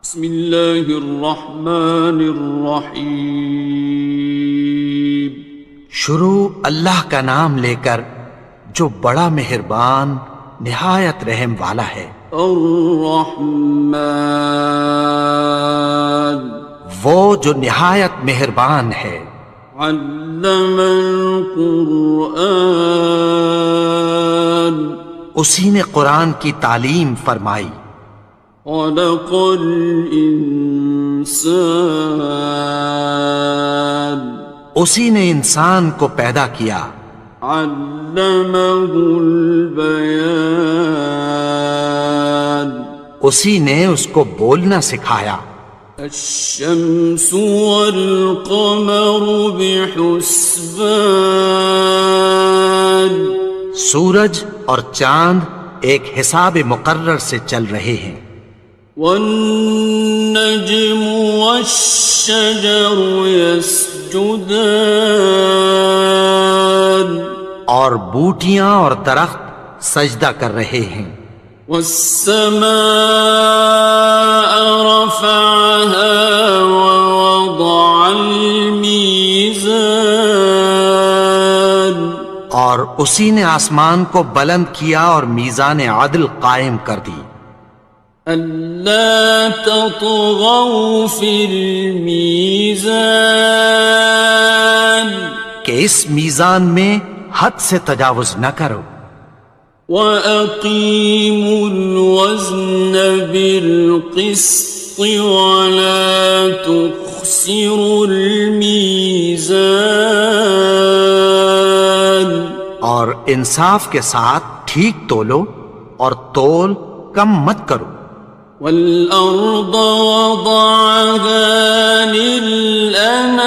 بسم اللہ الرحمن الرحیم۔ شروع اللہ کا نام لے کر جو بڑا مہربان نہایت رحم والا ہے۔ الرحمن، وہ جو نہایت مہربان ہے۔ علم القرآن، اسی نے قرآن کی تعلیم فرمائی۔ خلق الانسان، اسی نے انسان کو پیدا کیا۔ علمہ البیان، اسی نے اس کو بولنا سکھایا۔ الشمس والقمر بحسبان، سورج اور چاند ایک حساب مقرر سے چل رہے ہیں۔ والنجم والشجر يسجدان، اور بوٹیاں اور درخت سجدہ کر رہے ہیں۔ والسماء رفعها ووضع الميزان، اور اسی نے آسمان کو بلند کیا اور میزان عدل قائم کر دی۔ ألا تطغوا في الميزان، کہ اس میزان میں حد سے تجاوز نہ کرو۔ وَأَقِيمُوا الْوَزْنَ بِالْقِسْطِ وَلَا تُخْسِرُوا الْمِيزَانَ، اور انصاف کے ساتھ ٹھیک تولو اور تول کم مت کرو۔ وَالْأَرْضَ وَضَعَهَا لِلْأَنَامِ،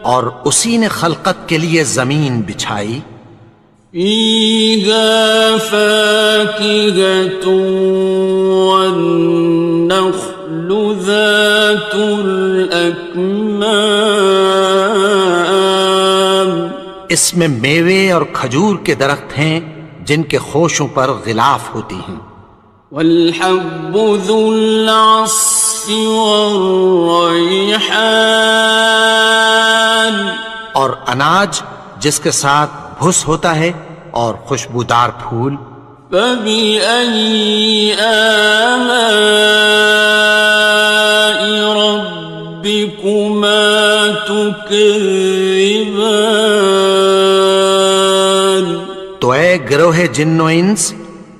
اور اسی نے خلقت کے لیے زمین بچھائی۔ فِيهَا فَاكِهَةٌ وَالنَّخْلُ ذَاتُ الْأَكْمَامِ، اس میں میوے اور کھجور کے درخت ہیں جن کے خوشوں پر غلاف ہوتی ہیں۔ وَالْحَبُّ ذُو الْعَصْفِ وَالرَّيْحَانِ، اور اناج جس کے ساتھ بھس ہوتا ہے اور خوشبودار پھول۔ فَبِأَيِّ آلَاءِ رَبِّكُمَا تُكَذِّبَانِ، تو اے گروہ جن و انس،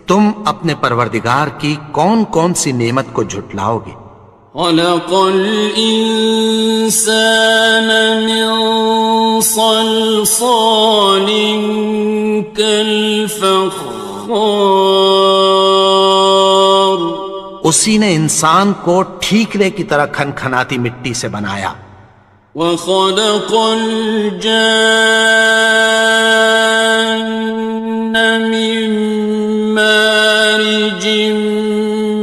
تم اپنے پروردگار کی کون کون سی نعمت کو جھٹلاؤ گے؟ خَلَقَ الْإِنسَانَ مِنْ صَلْصَالٍ كَالْفَخَّارِ، اسی نے انسان کو ٹھیکرے کی طرح کھنکھناتی مٹی سے بنایا۔ وَخَلَقَ الْجَانَّ مِن مَّارِجٍ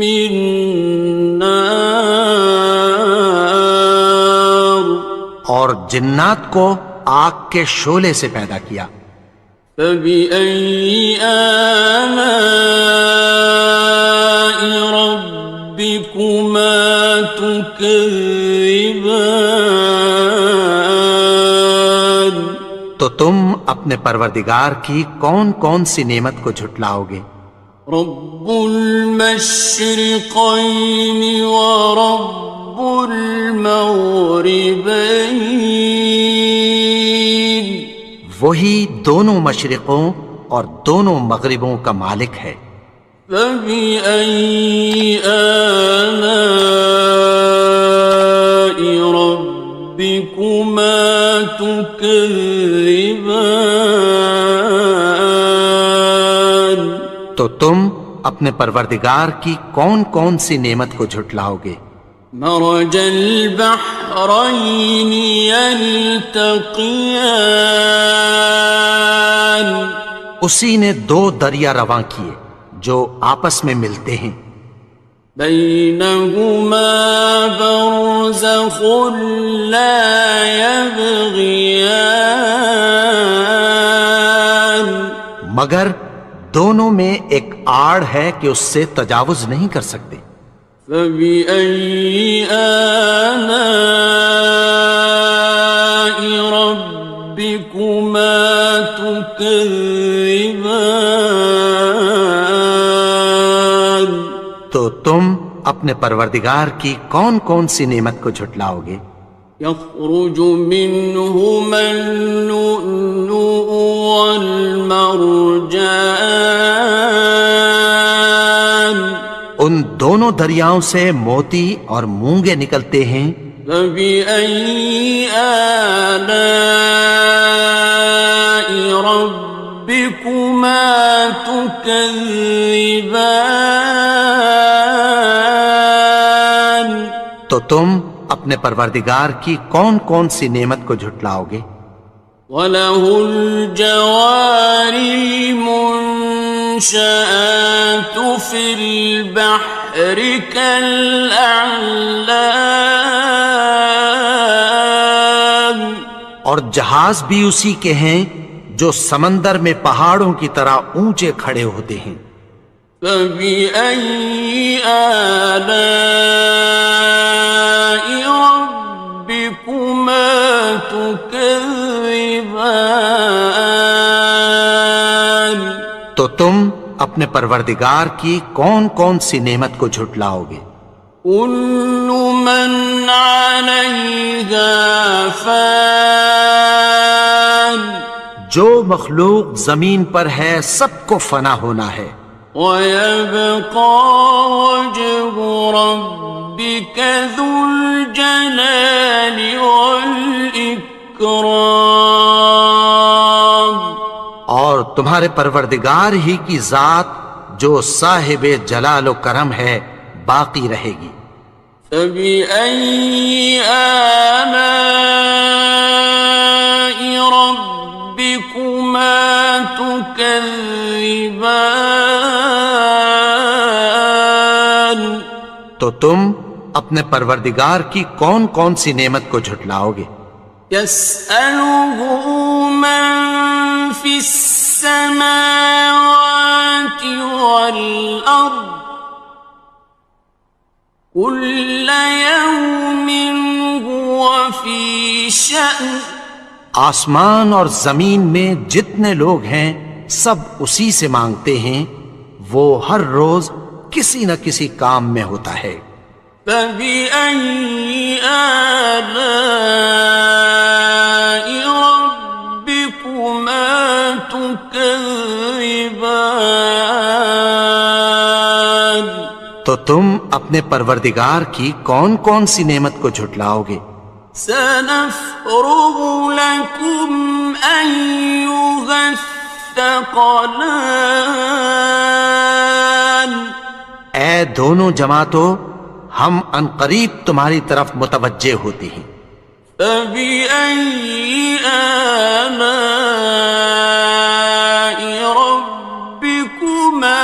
مِّن نَّارٍ، اور جنات کو آگ کے شعلے سے پیدا کیا۔ فَبِأَيِّ آلَاءِ رَبِّكُمَا تُكَذِّبَانِ، تو تم اپنے پروردگار کی کون کون سی نعمت کو جھٹلاؤ گے؟ رب المشرقین ورب المغربین، وہی دونوں مشرقوں اور دونوں مغربوں کا مالک ہے۔ فَبِأَيِّ آلَاءِ رَبِّكُمَا تُكَذِّبَانِ، تو تم اپنے پروردگار کی کون کون سی نعمت کو جھٹلاؤ گے؟ مرج البحرین یلتقیان، اسی نے دو دریا رواں کیے جو آپس میں ملتے ہیں۔ بینہما برزخ لا یبغیان، مگر دونوں میں ایک آڑ ہے کہ اس سے تجاوز نہیں کر سکتے۔ فبأي آلاء ربكما تكذبان؟ تو تم اپنے پروردگار کی کون کون سی نعمت کو جھٹلاؤ گے؟ يخرج منهما اللؤلؤ والمرجان ان دونوں دریاؤں سے موتی اور مونگے نکلتے ہیں۔ فبأي آلاء ربكما تكذبان؟ تو تم اپنے پروردگار کی کون کون سی نعمت کو جھٹلاؤ گے؟ وَلَهُ الْجَوَارِ الْمُنشَآتُ فِي الْبَحْرِ كَالْأَعْلَامِ، اور جہاز بھی اسی کے ہیں جو سمندر میں پہاڑوں کی طرح اونچے کھڑے ہوتے ہیں۔ فَبِأَيِّ آلَاءِ رَبِّكُمَا تُكَذِّبَانِ؟ تو تم اپنے پروردگار کی کون کون سی نعمت کو جھٹلاؤ گے؟ كُلُّ مَنْ عَلَيْهَا فَانٍ، جو مخلوق زمین پر ہے سب کو فنا ہونا ہے۔ وَيَبْقَى وَجْهُ رَبِّكَ ذُو الْجَلَالِ وَالْإِكْرَامِ، اور تمہارے پروردگار ہی کی ذات جو صاحب جلال و کرم ہے باقی رہے گی۔ فَبِأَيِّ آلَاءِ رَبِّكُمَا تُكَذِّبَانِ؟ تو تم اپنے پروردگار کی کون کون سی نعمت کو جھٹلاؤ گے؟ يَسْأَلُهُ مَن فِي السَّمَاوَاتِ وَالْأَرْضِ كُلَّ يَوْمٍ هُوَ فِي شَأْنٍ، آسمان اور زمین میں جتنے لوگ ہیں سب اسی سے مانگتے ہیں، وہ ہر روز کسی نہ کسی کام میں ہوتا ہے۔ فَبِأَيِّ آلَاءِ رَبِّكُمَا تُكَذِّبَانِ؟ تو تم اپنے پروردگار کی کون کون سی نعمت کو جھٹلاؤ گے؟ سَنَفْرُغُ لَكُمْ أَيُّهَ الثَّقَلَانِ؟ اے دونوں جماعتوں، ہم عنقریب تمہاری طرف متوجہ ہوتے ہیں۔ فَبِأَيِّ آلَاءِ رَبِّكُمَا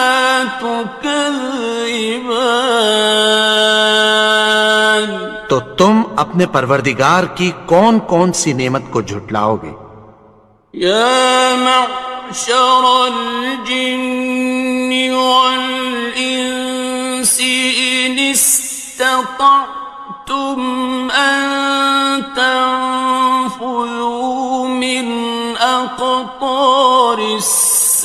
تُكَذِّبَانِ؟ تو تم اپنے پروردگار کی کون کون سی نعمت کو جھٹلاؤ گے؟ يَا مَعْشَرَ الْجِنِّ وَالْإِنسِ إِنِ اسْتَطَعْتُمْ أَن تَنفُذُوا مِنْ أَقْطَارِ السَّمَاوَاتِ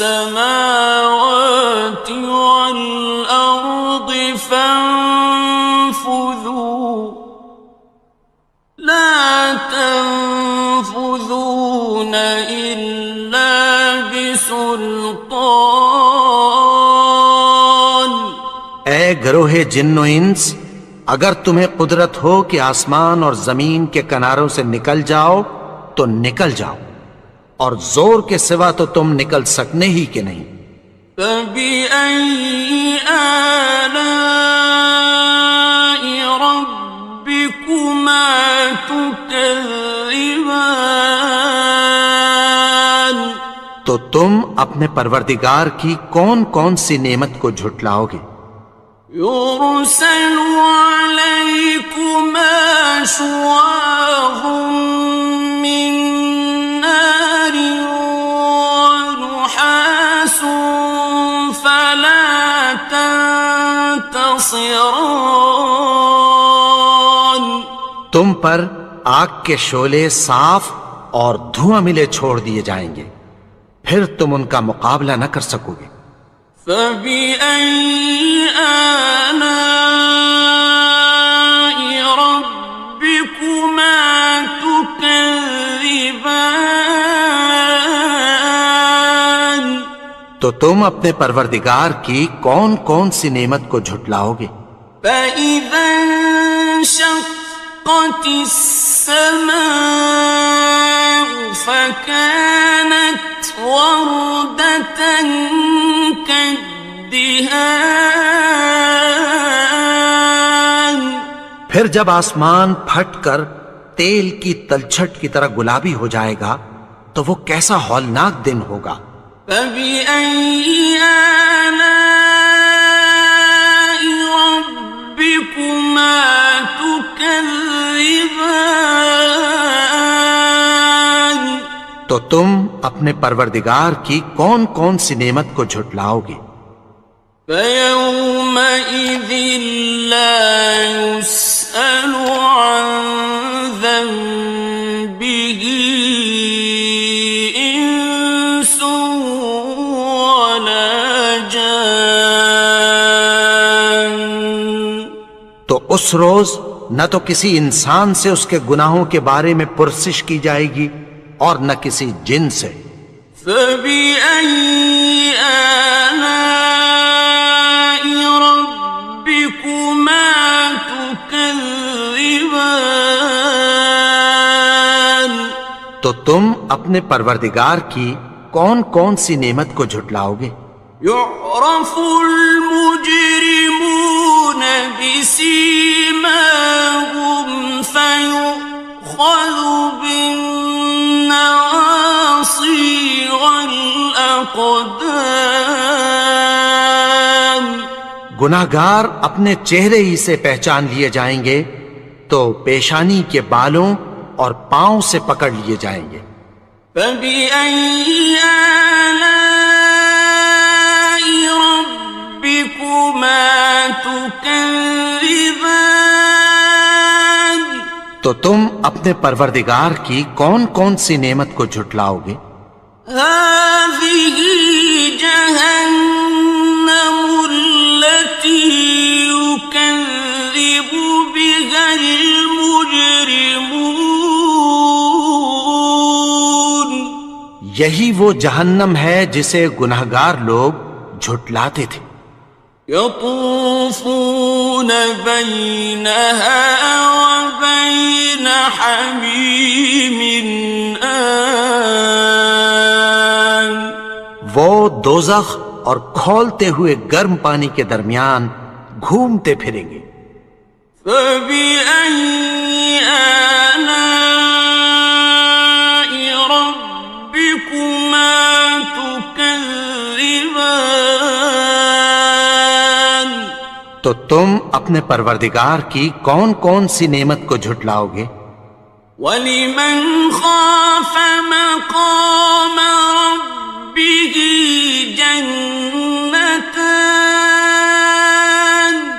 وَالْأَرْضِ فَانفُذُوا لَا تَنفُذُونَ إِلَّا بِسُلْطَانٍ۔ اے گروہ جن و انس، اگر تمہیں قدرت ہو کہ آسمان اور زمین کے کناروں سے نکل جاؤ تو نکل جاؤ، اور زور کے سوا تو تم نکل سکنے ہی کہ نہیں۔ فَبِأَيِّ آلَاءِ رَبِّكُمَا تُكَذِّبَانِ؟ تو تم اپنے پروردگار کی کون کون سی نعمت کو جھٹلاؤ گے؟ يُرْسَلُ عَلَيْكُمَا شُوَاظٌ مِّن نَّارٍ وَنُحَاسٌ فَلَا ينتصران. تم پر آگ کے شعلے صاف اور دھواں ملے چھوڑ دیے جائیں گے، پھر تم ان کا مقابلہ نہ کر سکو گے۔ فبأي آلاء ربكما تكذبان. تو تم اپنے پروردگار کی کون کون سی نعمت کو جھٹلاؤ گے؟ فإذا انشقت السماء فكانت وردة كالدهان. پھر جب آسمان پھٹ کر تیل کی تلچھٹ کی طرح گلابی ہو جائے گا تو وہ کیسا ہولناک دن ہوگا۔ فبأي آلاء ربكما تكذبان. تو تم اپنے پروردگار کی کون کون سی نعمت کو جھٹلاؤ گے؟ فيومئذ لا يسأل عن ذنبه إنس ولا جان. تو اس روز نہ تو کسی انسان سے اس کے گناہوں کے بارے میں پرسش کی جائے گی اور نہ کسی جن سے۔ فبأي آلاء ربكما تكذبان. تو تم اپنے پروردگار کی کون کون سی نعمت کو جھٹلاؤ گے؟ يعرف المجرمون بسيماهم فيؤخذ بالنواصي والأقدام. گناہگار اپنے چہرے ہی سے پہچان لیے جائیں گے تو پیشانی کے بالوں اور پاؤں سے پکڑ لیے جائیں گے۔ فبأي آلاء ربكما تكذبان. تو تم اپنے پروردگار کی کون کون سی نعمت کو جھٹلاؤ گے؟ هذه جهنم التي يكذب بها المجرمون. یہی وہ جہنم ہے جسے گناہگار لوگ جھٹلاتے تھے۔ يطوفون بينها وبين حميم آن. وہ دوزخ اور کھولتے ہوئے گرم پانی کے درمیان گھومتے پھریں گے۔ فبأي آلاء ربكما تكذبان. تو تم اپنے پروردگار کی کون کون سی نعمت کو جھٹلاؤ گے؟ وَلِمَنْ خَافَ مَقَامَ رَبِّهِ جَنَّتَانِ.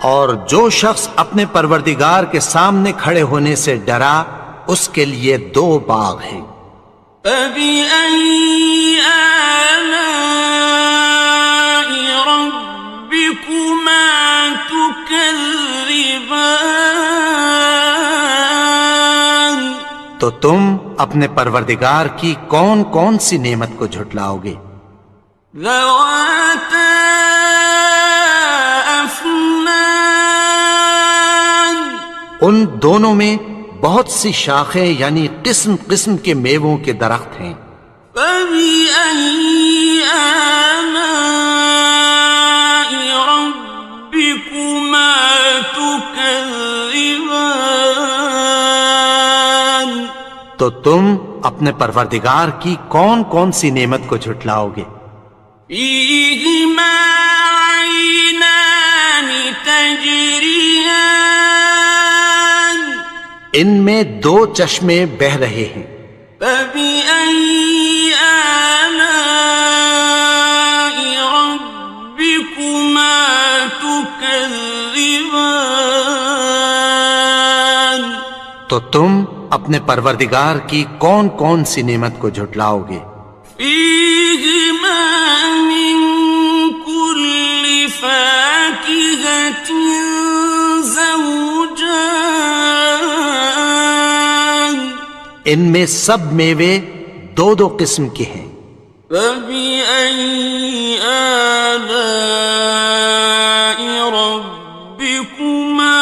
اور جو شخص اپنے پروردگار کے سامنے کھڑے ہونے سے ڈرا اس کے لیے دو باغ ہیں۔ فَبِأَيِّ آلَاءِ رَبِّكُمَا تُكَذِّبَانِ. تو تم اپنے پروردگار کی کون کون سی نعمت کو جھٹلاؤ گے؟ ذَوَاتَا أَفْنَانٍ. ان دونوں میں بہت سی شاخیں یعنی قسم قسم کے میووں کے درخت ہیں۔ فَبِأَيِّ آلَاءِ رَبِّكُمَا تُكَذِّبَانِ. تو تم اپنے پروردگار کی کون کون سی نعمت کو جھٹلاؤ گے؟ فِيهِمَا عَيْنَانِ تَجْرِيَانِ. ان میں دو چشمے بہہ رہے ہیں۔ فَبِأَيِّ آلَاءِ رَبِّكُمَا تُكَذِّبَانِ. تو تم اپنے پروردگار کی کون کون سی نعمت کو جھٹلاؤ گے؟ فیہما من کل فاکہۃ زوجان، ان میں سب میوے دو دو قسم کے ہیں۔ فبأي آلاء ربكما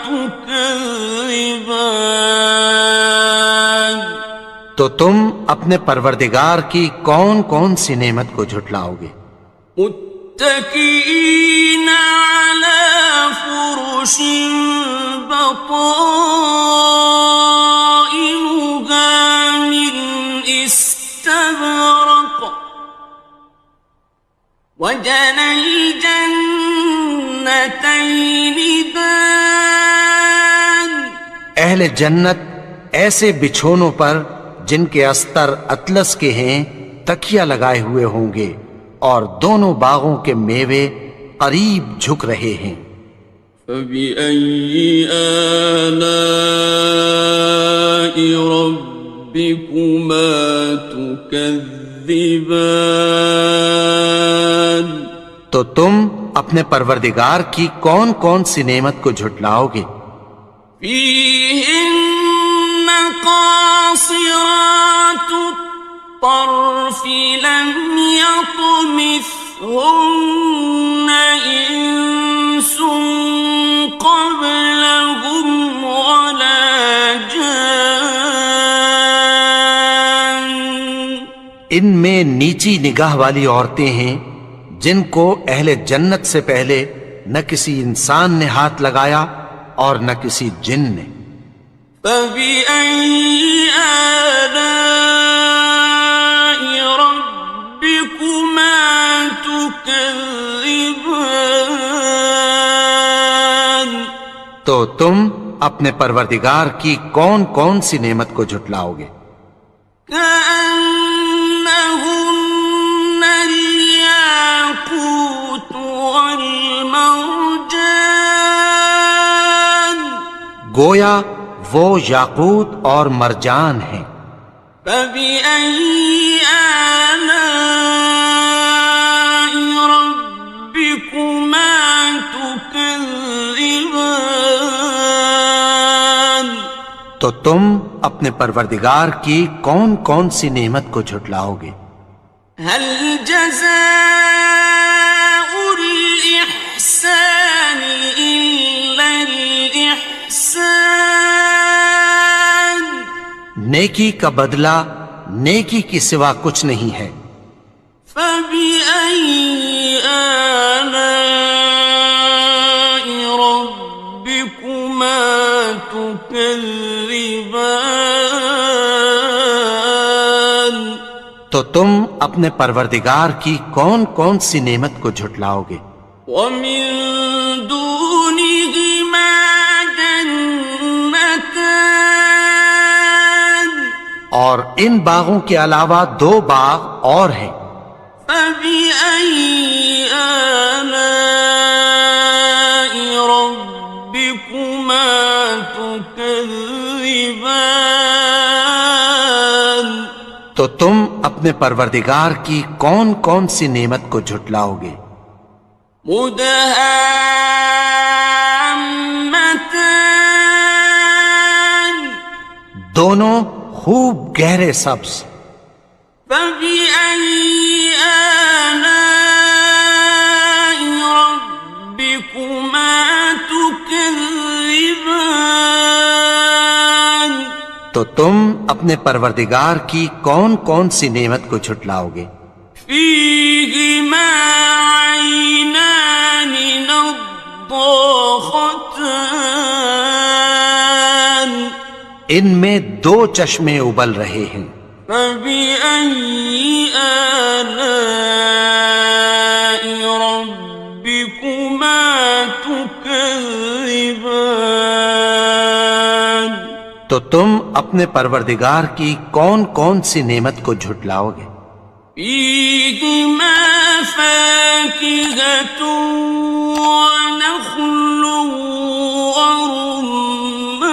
تكذبان، تو تم اپنے پروردگار کی کون کون سی نعمت کو جھٹلاؤ گے؟ متكئين على فرش بطائنها من استبرق، وجنى الجنتين دان، اہل جنت ایسے بچھونوں پر جن کے استر اطلس کے ہیں تکیہ لگائے ہوئے ہوں گے، اور دونوں باغوں کے میوے قریب جھک رہے ہیں۔ فبأي آلاء ربكما تكذبان، تو تم اپنے پروردگار کی کون کون سی نعمت کو جھٹلاؤ گے؟ فيهن قاصرات الطرف لم يطمثهن إنس قبلهم ولا جان، ان میں نیچی نگاہ والی عورتیں ہیں جن کو اہل جنت سے پہلے نہ کسی انسان نے ہاتھ لگایا اور نہ کسی جن نے۔ فبأي آلاء ربكما تكذبان، تو تم اپنے پروردگار کی کون کون سی نعمت کو جھٹلاؤ گے؟ كأنهن الياقوت والمرجان، گویا وہ یاقوت اور مرجان ہیں۔ فبأي آلاء ربكما تكذبان، تو تم اپنے پروردگار کی کون کون سی نعمت کو جھٹلاؤ گے؟ هل جزاء الإحسان إلا الإحسان، نیکی کا بدلہ نیکی کی سوا کچھ نہیں ہے۔ فبأي آلاء ربكما تكذبان، تو تم اپنے پروردگار کی کون کون سی نعمت کو جھٹلاؤ گے؟ ومن دونهما جنتان، اور ان باغوں کے علاوہ دو باغ اور ہیں۔ فبأي آلاء ربكما تكذبان، تو تم اپنے پروردگار کی کون کون سی نعمت کو جھٹلاؤ گے؟ مدهامتان، دونوں خوب گہرے سبز۔ فبأي آلاء ربكما تكذبان، تو تم اپنے پروردگار کی کون کون سی نعمت کو جھٹلاؤ گے؟ فيهما عينان نضاختان، ان میں دو چشمے ابل رہے ہیں۔ فبأي آلاء ربكما تكذبان، تو تم اپنے پروردگار کی کون کون سی نعمت کو جھٹلاؤ گے؟ فيهما فاكهة ونخل ورمان،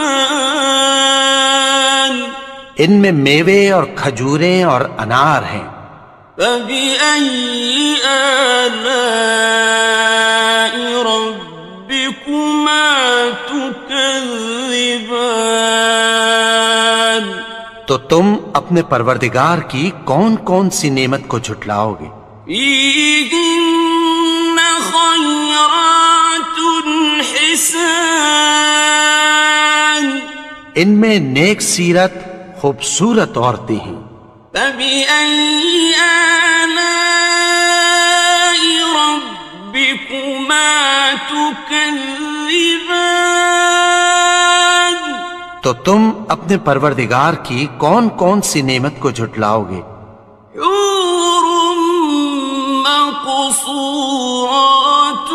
ان میں میوے اور کھجوریں اور انار ہیں۔ فبأي آلاء ربكما تكذبان؟ تو تم اپنے پروردگار کی کون کون سی نعمت کو جھٹلاؤ گے؟ فيهن خيرات حسان، ان میں نیک سیرت خوبصورت عورتیں ہیں۔ فبأي آلاء ربكما تكذبان؟ تو تم اپنے پروردگار کی کون کون سی نعمت کو جھٹلاؤ گے؟ حور مقصورات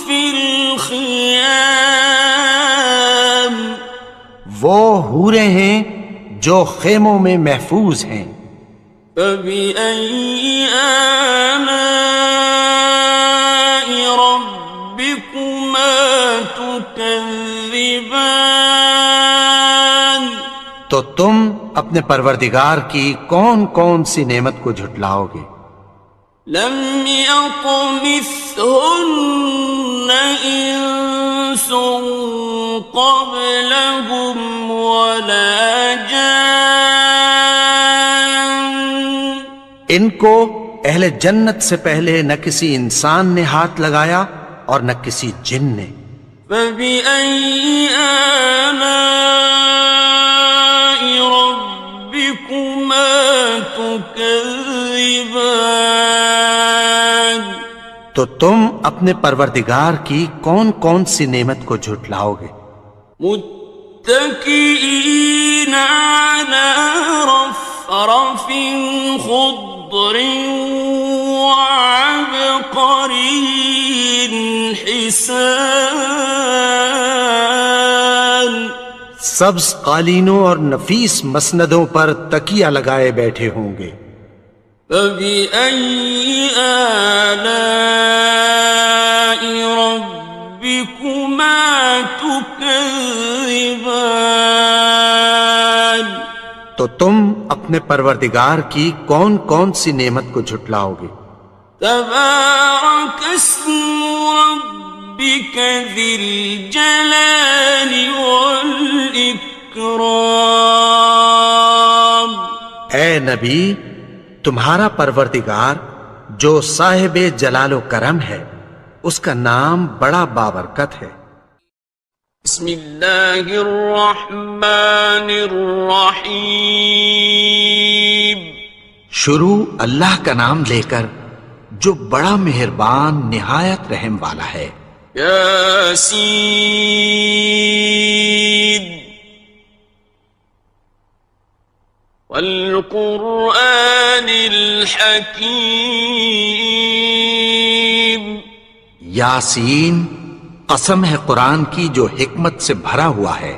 في الخيام، وہ حوریں ہیں جو خیموں میں محفوظ ہیں۔ فبأي آلاء ربكما تكذبان؟ تو تم اپنے پروردگار کی کون کون سی نعمت کو جھٹلاؤ گے؟ لم يطمثهن إنس قبلهم ولا جان، ان کو اہل جنت سے پہلے نہ کسی انسان نے ہاتھ لگایا اور نہ کسی جن نے۔ فبأي آلاء ربكما تكذبان؟ تو تم اپنے پروردگار کی کون کون سی نعمت کو جھٹلاؤ گے؟ متكئين على رفرف خضر وعبقري حسان، سبز قالینوں اور نفیس مسندوں پر تکیہ لگائے بیٹھے ہوں گے۔ فبأي آلاء ربكما تكذبان؟ تو تم اپنے پروردگار کی کون کون سی نعمت کو جھٹلاؤ گے؟ تبارك اسم ربك ذي الجلال والإكرام۔ اے نبی، تمہارا پروردگار جو صاحب جلال و کرم ہے، اس کا نام بڑا بابرکت ہے۔ بسم اللہ الرحمن الرحیم، شروع اللہ کا نام لے کر جو بڑا مہربان نہایت رحم والا ہے۔ یاسین والقرآن الحکیم، یاسین، قسم ہے قرآن کی جو حکمت سے بھرا ہوا ہے۔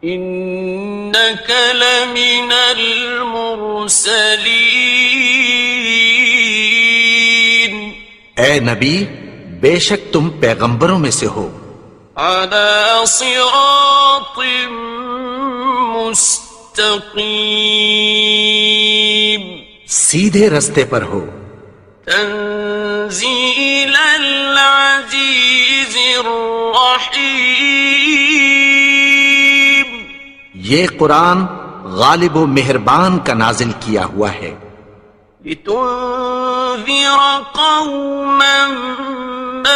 انک لمن المرسلین، اے نبی، بے شک تم پیغمبروں میں سے ہو۔ علی صراط مستقیم، سیدھے رستے پر ہو۔ تنزیل العزیز الرحیم، یہ قرآن غالب و مہربان کا نازل کیا ہوا ہے۔ لتنذر قوما ما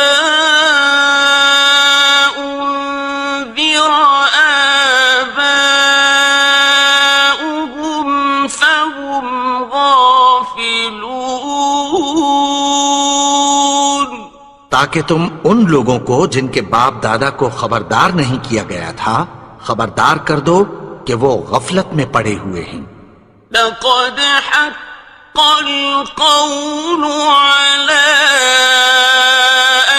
انذر آباؤهم فهم غافلون، تاکہ تم ان لوگوں کو جن کے باپ دادا کو خبردار نہیں کیا گیا تھا خبردار کر دو کہ وہ غفلت میں پڑے ہوئے ہیں۔ لقد حق القول على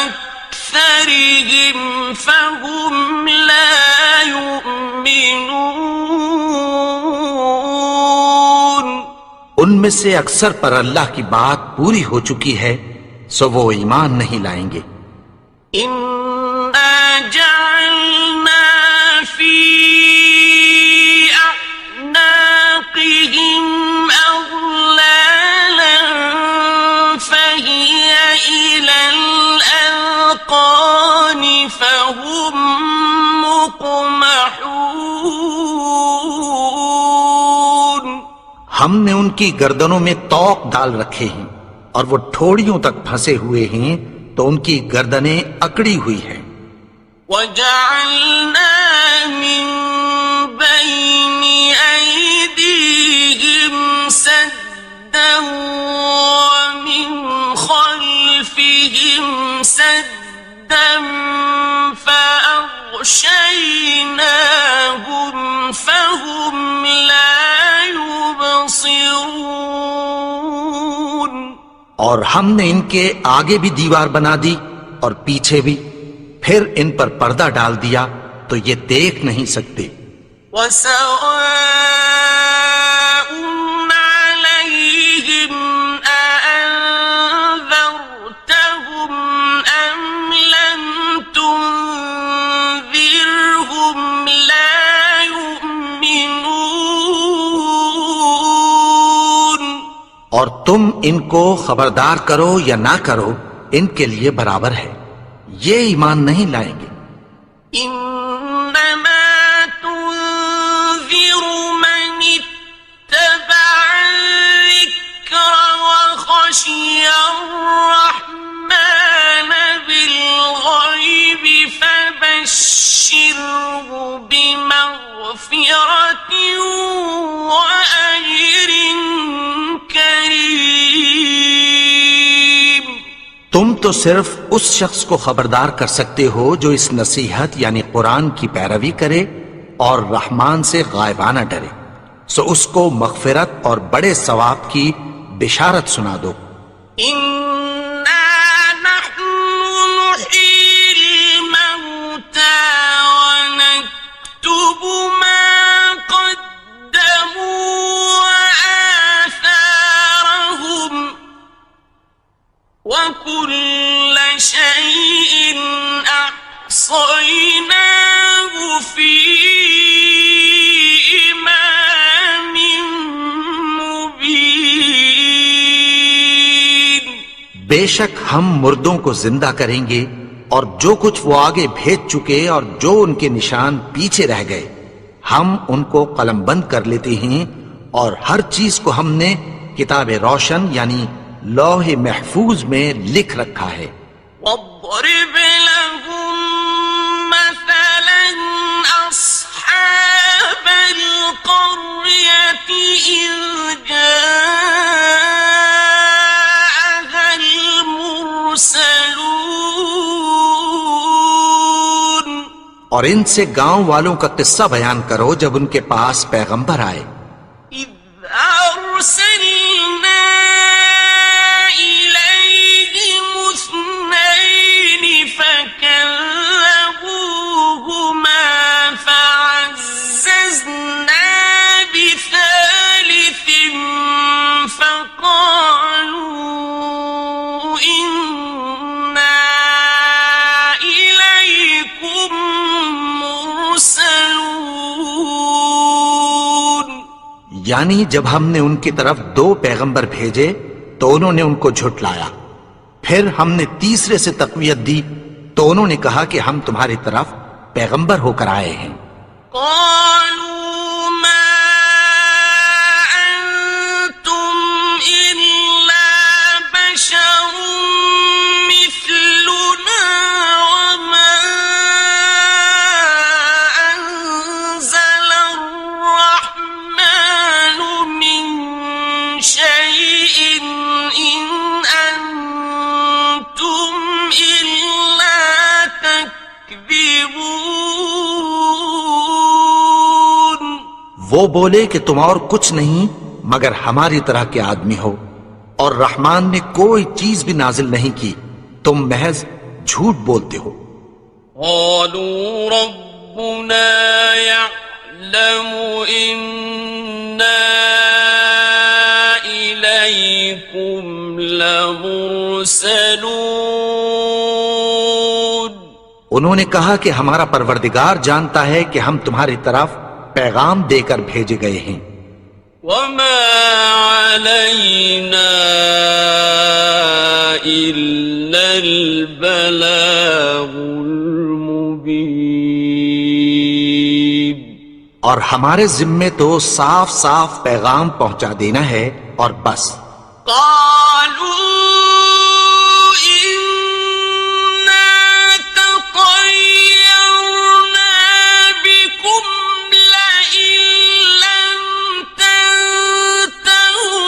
أكثرهم فهم لا يؤمنون، ان میں سے اکثر پر اللہ کی بات پوری ہو چکی ہے سو وہ ایمان نہیں لائیں گے۔ إنا جعلنا في أعناقهم کی گردنوں میں توق ڈال رکھے ہیں اور وہ ٹھوڑیوں تک پھنسے ہوئے ہیں تو ان کی گردنیں اکڑی ہوئی ہیں. وَجَعَلْنَا مِن بَيْنِ أَيْدِيهِمْ سَدًّا وَمِنْ خَلْفِهِمْ سَدًّا فَأَغْشَيْنَاهُمْ فَهُمْ لَا يُبْصِرُونَ. اور ہم نے ان کے آگے بھی دیوار بنا دی اور پیچھے بھی، پھر ان پر پردہ ڈال دیا تو یہ دیکھ نہیں سکتے. وَسَوَاءٌ عَلَيْهِمْ أَأَنذَرْتَهُمْ أَمْ لَمْ تُنذِرْهُمْ لَا يُؤْمِنُونَ. اور تم ان کو خبردار کرو یا نہ کرو ان کے لیے برابر ہے، یہ ایمان نہیں لائیں گے. إنما تنذر من اتبع الذكر وخشي الرحمن بالغيب فبشره بمغفرة وأجر كريم. تم تو صرف اس شخص کو خبردار کر سکتے ہو جو اس نصیحت یعنی قرآن کی پیروی کرے اور رحمان سے غائبانہ ڈرے، سو اس کو مغفرت اور بڑے ثواب کی بشارت سنا دو. إنا نحن نحيي الموتى ونكتب ما قدموا وآثارهم وكل شيء أحصيناه في إمام مبين. بے شک ہم مردوں کو زندہ کریں گے اور جو کچھ وہ آگے بھیج چکے اور جو ان کے نشان پیچھے رہ گئے ہم ان کو قلم بند کر لیتے ہیں، اور ہر چیز کو ہم نے کتاب روشن یعنی لوح محفوظ میں لکھ رکھا ہے. واضرب لهم مثلا أصحاب القرية إذ جاءها المرسلون. اور ان سے گاؤں والوں کا قصہ بیان کرو جب ان کے پاس پیغمبر آئے. إذ أرسلنا إليهم اثنين فكذبوهما فعززنا بثالث فقالوا إنا إليكم مرسلون. یعنی جب ہم نے ان کی طرف 2 پیغمبر بھیجے تو انہوں نے ان کو جھٹلایا، پھر ہم نے تیسرے سے تقویت دی تو انہوں نے کہا کہ ہم تمہاری طرف پیغمبر ہو کر آئے ہیں. قالوا ما أنتم إلا بشر مثلنا وما أنزل الرحمن من شيء إن أنتم إلا تكذبون. وہ بولے کہ تم اور کچھ نہیں مگر ہماری طرح کے آدمی ہو، اور رحمان نے کوئی چیز بھی نازل نہیں کی، تم محض جھوٹ بولتے ہو. قالوا ربنا يعلم إنا إليكم لمرسلون. انہوں نے کہا کہ ہمارا پروردگار جانتا ہے کہ ہم تمہاری طرف پیغام دے کر بھیجے گئے ہیں. وما علينا إلا البلاغ المبين. اور ہمارے ذمے تو صاف صاف پیغام پہنچا دینا ہے اور بس. قالوا إنا تطيرنا بكم لئن لم تنتهوا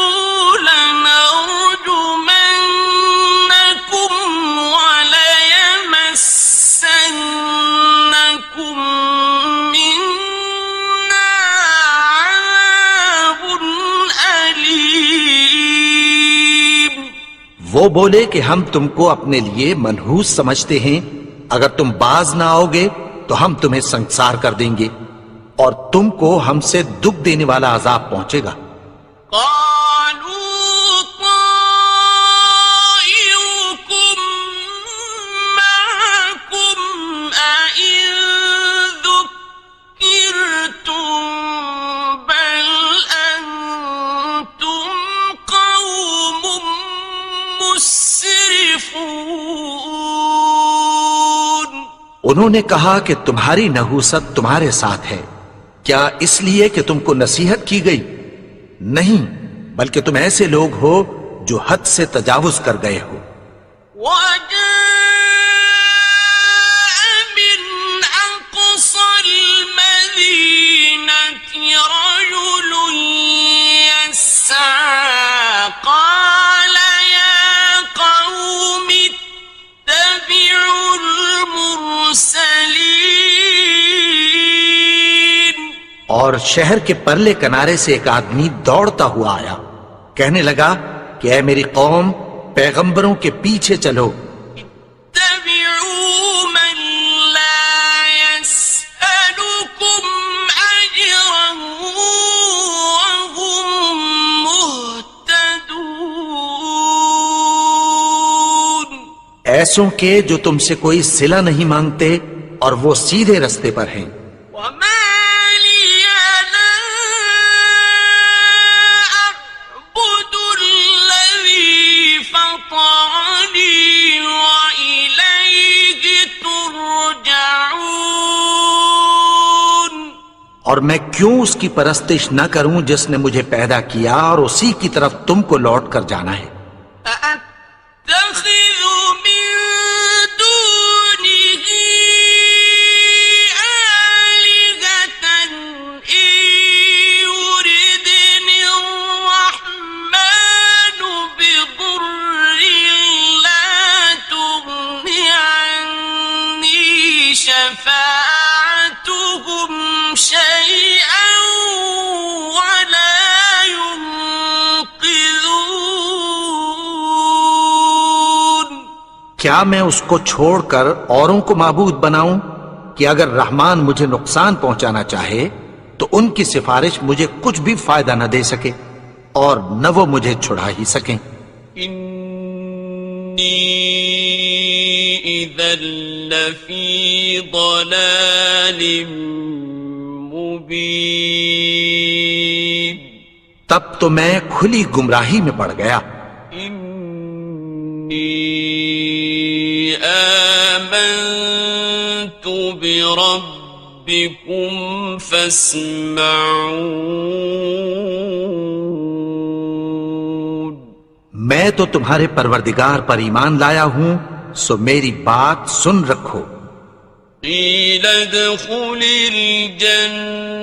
لنرجمنكم وليمسنكم منا عذاب أليم. وہ بولے کہ ہم تم کو اپنے لیے منحوس سمجھتے ہیں، اگر تم باز نہ آؤ گے تو ہم تمہیں سنسار کر دیں گے اور تم کو ہم سے دکھ دینے والا عذاب پہنچے گا. قالوا طائركم معكم أئن ذكرتم بل أنتم قوم مسرفون. انہوں نے کہا کہ تمہاری نحوست تمہارے ساتھ ہے، کیا اس لیے کہ تم کو نصیحت کی گئی؟ نہیں، بلکہ تم ایسے لوگ ہو جو حد سے تجاوز کر گئے ہو. وجاء من أقصى المدينة رجل يسعى قال يا قوم اتبعوا المرسلين. اور شہر کے پرلے کنارے سے ایک آدمی دوڑتا ہوا آیا، کہنے لگا کہ اے میری قوم، پیغمبروں کے پیچھے چلو. اتبعوا من لا يسألكم أجرا وهم مهتدون. ایسوں کے جو تم سے کوئی صلہ نہیں مانگتے اور وہ سیدھے رستے پر ہیں. وما لي لا أعبد الذي فطرني وإليه ترجعون. اور میں کیوں اس کی پرستش نہ کروں جس نے مجھے پیدا کیا اور اسی کی طرف تم کو لوٹ کر جانا ہے. أأتخذ من دونه آلهة إن يردني الرحمن بضر لا تغن عني شفاعتهم شيئا ولا ينقذون. کیا میں اس کو چھوڑ کر اوروں کو معبود بناؤں کہ اگر رحمان مجھے نقصان پہنچانا چاہے تو ان کی سفارش مجھے کچھ بھی فائدہ نہ دے سکے اور نہ وہ مجھے چھڑا ہی سکیں. إني إذا لفي ضلال مبين. تب تو میں کھلی گمراہی میں پڑ گیا. إني آمنت بربكم فاسمعون. میں تو تمہارے پروردگار پر ایمان لایا ہوں، سو میری بات سن رکھو. قيل ادخل الجنة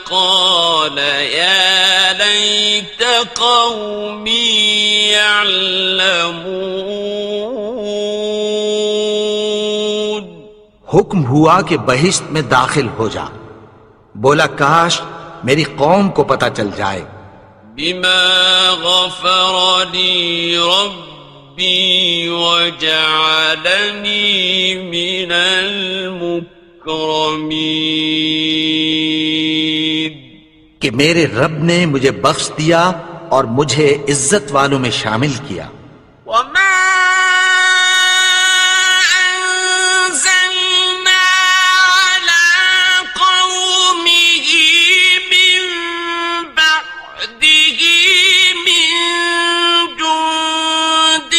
قال يا ليت قومي يعلمون. حکم ہوا کہ بہشت میں داخل ہو جا. بولا کاش میری قوم کو پتہ چل جائے. بما غفر لي ربي وجعلني من المكرمين. کہ میرے رب نے مجھے بخش دیا اور مجھے عزت والوں میں شامل کیا. وما أنزلنا على قومه من بعده من جند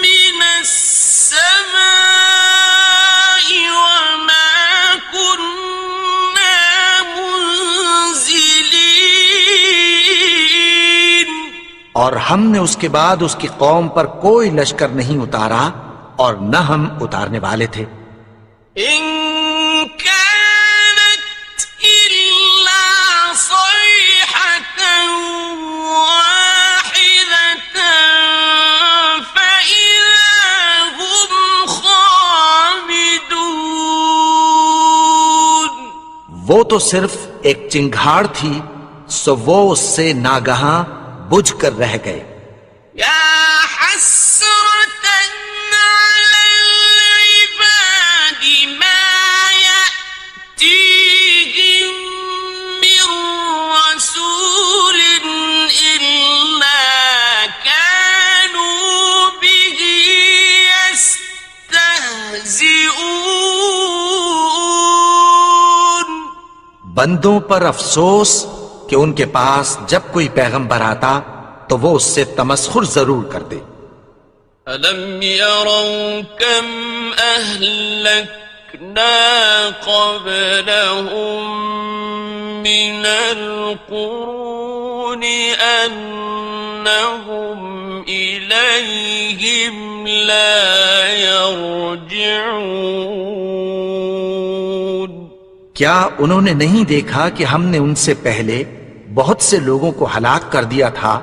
من السماء وما كنا اور ہم نے اس کے بعد اس کی قوم پر کوئی لشکر نہیں اتارا اور نہ ہم اتارنے والے تھے. إن كانت إلا صيحة واحدة فإذا هم خامدون. وہ تو صرف ایک چنگھاڑ تھی، سو وہ اس سے ناگہاں بجھ کر رہ گئے. يا حسرة على العباد ما يأتيهم من رسول إلا كانوا به يستهزئون. بندوں پر افسوس کہ ان کے پاس جب کوئی پیغمبر آتا تو وہ اس سے تمسخر ضرور کرتے. أَلَمْ يَرَوْا كَمْ أَهْلَكْنَا قَبْلَهُمْ مِنَ الْقُرُونِ أَنَّهُمْ إِلَيْهِمْ لَا يَرْجِعُونَ. کیا انہوں نے نہیں دیکھا کہ ہم نے ان سے پہلے بہت سے لوگوں کو ہلاک کر دیا تھا،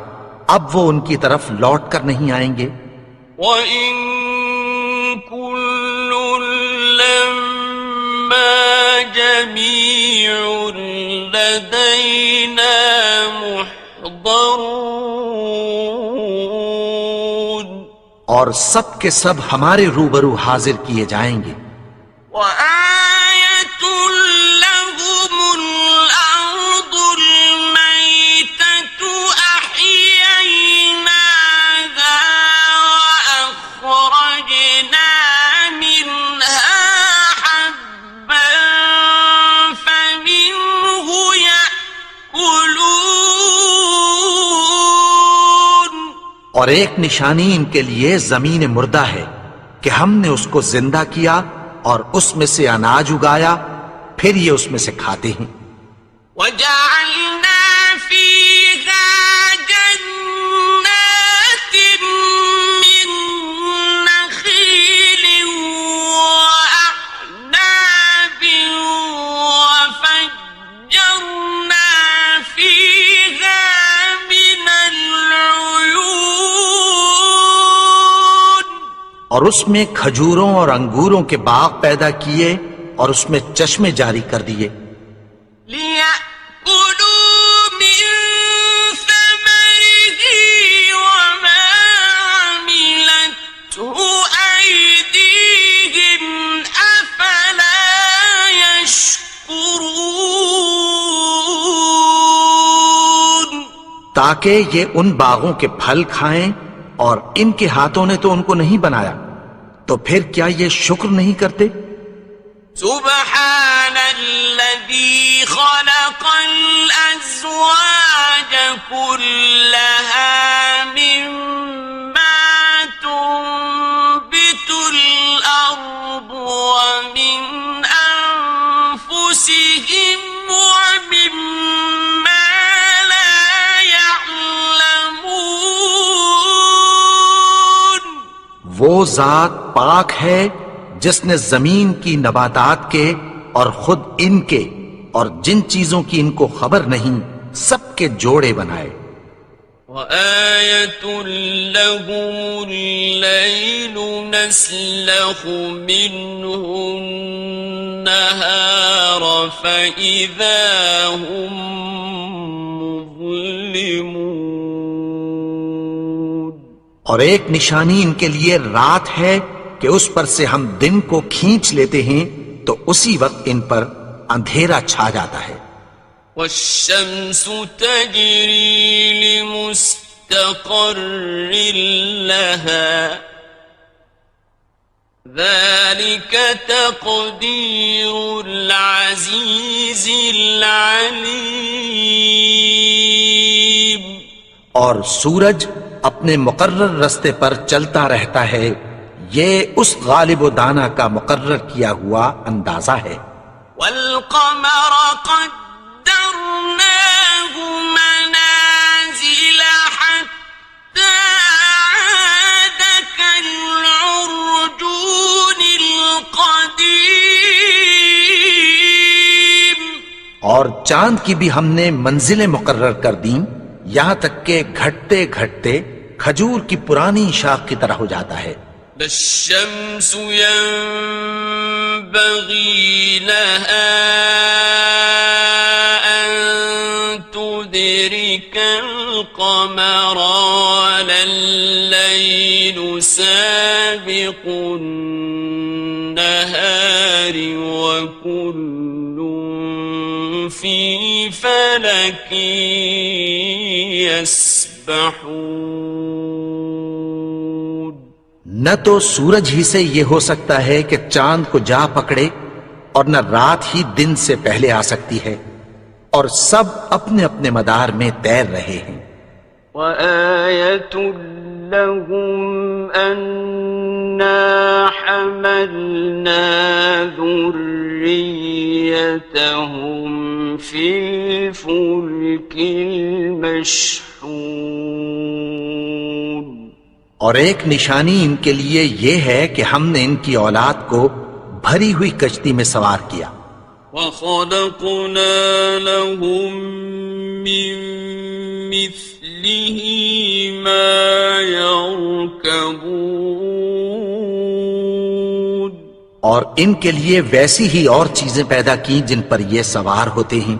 اب وہ ان کی طرف لوٹ کر نہیں آئیں گے. وَإِن كُلٌّ لَّمَّا جَمِيعٌ لَّدَيْنَا مُحْضَرُونَ. اور سب کے سب ہمارے روبرو حاضر کیے جائیں گے. وَآيَةٌ لَّهُمُ الْأَرْضُ الْمَيْتَةُ أَحْيَيْنَاهَا وَأَخْرَجْنَا مِنْهَا حَبًّا فَمِنْهُ يَأْكُلُونَ. اور ایک نشانی ان کے لیے زمین مردہ ہے کہ ہم نے اس کو زندہ کیا اور اس میں سے اناج اگایا، پھر یہ اس میں سے کھاتے ہیں. وَجَعَلْنَا فِيهَا جَنَّاتٍ مِّن نَّخِيلٍ وَأَعْنَابٍ وَفَجَّرْنَا فِيهَا مِنَ الْعُيُونِ. اور اس میں کھجوروں اور انگوروں کے باغ پیدا کیے اور اس میں چشمے جاری کر دیے. لِيَأْكُلُوا مِن ثَمَرِهِ وَمَا عَمِلَتْهُ أَيْدِيهِمْ أَفَلَا يَشْكُرُونَ. تاکہ یہ ان باغوں کے پھل کھائیں، اور ان کے ہاتھوں نے تو ان کو نہیں بنایا، تو پھر کیا یہ شکر نہیں کرتے؟ سبحان الذي خلق الأزواج كلها مما تنبت الأرض ومن أنفسهم ومما لا يعلمون. وہ ذات پاک ہے جس نے زمین کی نباتات کے اور خود ان کے اور جن چیزوں کی ان کو خبر نہیں سب کے جوڑے بنائے. وَآيَةٌ لَّهُمُ اللَّيْلُ نَسْلَخُ مِنْهُ النَّهَارَ فَإِذَا هُمْ مُظْلِمُونَ. اور ایک نشانی ان کے لیے رات ہے کہ اس پر سے ہم دن کو کھینچ لیتے ہیں تو اسی وقت ان پر اندھیرا چھا جاتا ہے. وَالشَّمْسُ تَجْرِي لِمُسْتَقَرٍّ لَهَا ذَلِكَ تَقْدِيرُ الْعَزِيزِ الْعَلِيمِ. اور سورج اپنے مقرر رستے پر چلتا رہتا ہے، یہ اس غالب و دانا کا مقرر کیا ہوا اندازہ ہے. وَالْقَمَرَ قَدَّرْنَاهُ مَنَازِلَ حَتَّى اور چاند کی بھی ہم نے منزلیں مقرر کر دیں، یہاں تک کہ گھٹتے گھٹتے کھجور کی پرانی شاخ کی طرح ہو جاتا ہے۔ لا الشمس ينبغي لها أن تدرك القمر ولا الليل سابق النهار وكل في فلك يسبحون۔ نہ تو سورج ہی سے یہ ہو سکتا ہے کہ چاند کو جا پکڑے، اور نہ رات ہی دن سے پہلے آ سکتی ہے، اور سب اپنے اپنے مدار میں تیر رہے ہیں۔ وَآيَةٌ لَهُمْ أَنَّا حَمَلْنَا ذُرِّيَّتَهُمْ فِي الْفُلْكِ الْمَشْحُونِ۔ اور ایک نشانی ان کے لیے یہ ہے کہ ہم نے ان کی اولاد کو بھری ہوئی کشتی میں سوار کیا۔ وَخَلَقْنَا لَهُم مِّن مِّثْلِهِ مَا يَرْكَبُونَ۔ اور ان کے لیے ویسی ہی اور چیزیں پیدا کی جن پر یہ سوار ہوتے ہیں۔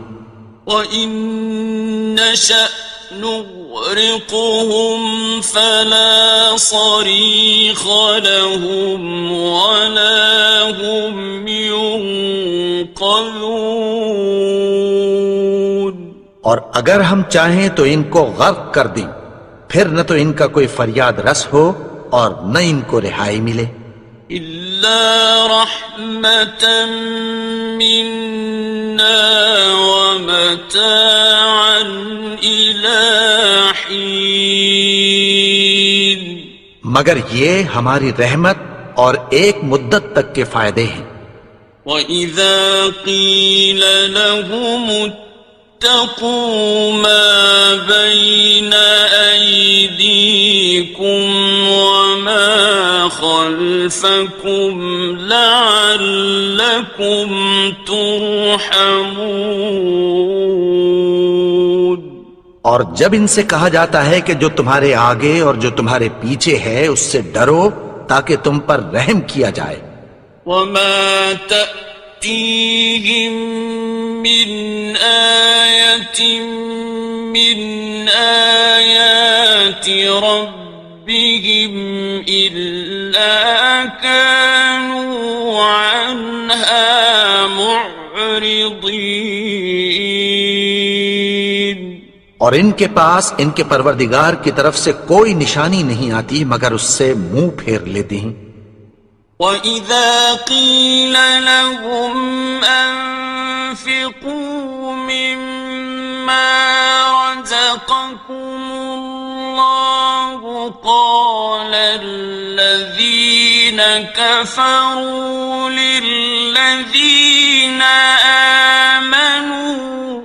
وَإِن نَّشَأْ نُغْرِقْهُمْ فَلَا صَرِيخَ لَهُمْ وَلَا هُمْ يُنقَذُونَ۔ اور اگر ہم چاہیں تو ان کو غرق کر دیں، پھر نہ تو ان کا کوئی فریاد رس ہو اور نہ ان کو رہائی ملے۔ إِلَّا رَحْمَةً مِّنَّا وَمَتَاعًا إِلَىٰ حِينٍ۔ مگر یہ ہماری رحمت اور ایک مدت تک کے فائدے ہیں۔ وَإِذَا قِيلَ لَهُمُ اتَّقُوا مَا بَيْنَ أَيْدِيكُمْ وَمَا خَلْفَكُمْ لَعَلَّكُمْ تُرْحَمُونَ۔ اور جب ان سے کہا جاتا ہے کہ جو تمہارے آگے اور جو تمہارے پیچھے ہے اس سے ڈرو تاکہ تم پر رحم کیا جائے۔ وَمَا تَأْتِيهِم مِّنْ آيَةٍ مِّنْ آيَاتِ رَبِّهِمْ إِلَّا كَانُوا عَنْهَا مُعْرِضِينَ۔ اور ان کے پاس ان کے پروردگار کی طرف سے کوئی نشانی نہیں آتی مگر اس سے منہ پھیر لیتے ہیں۔ وَإِذَا قِيلَ لَهُمْ أَنفِقُوا مِمَّا رَزَقَكُمُ اللَّهُ قَالَ الَّذِينَ كَفَرُوا لِلَّذِينَ آمنوا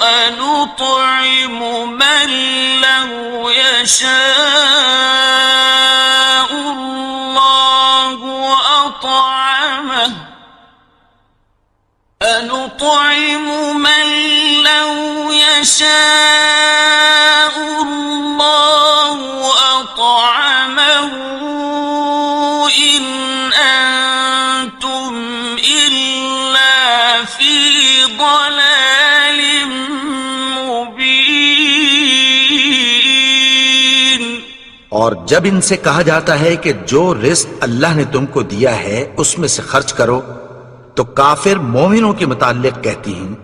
أنطعم من لو يشاء الله أطعمه أنطعم من لو يشاء الله أطعمه إن أنتم إلا في ضلال مبين۔ اور جب ان سے کہا جاتا ہے کہ جو رزق اللہ نے تم کو دیا ہے اس میں سے خرچ کرو، تو کافر مومنوں کے متعلق کہتی ہیں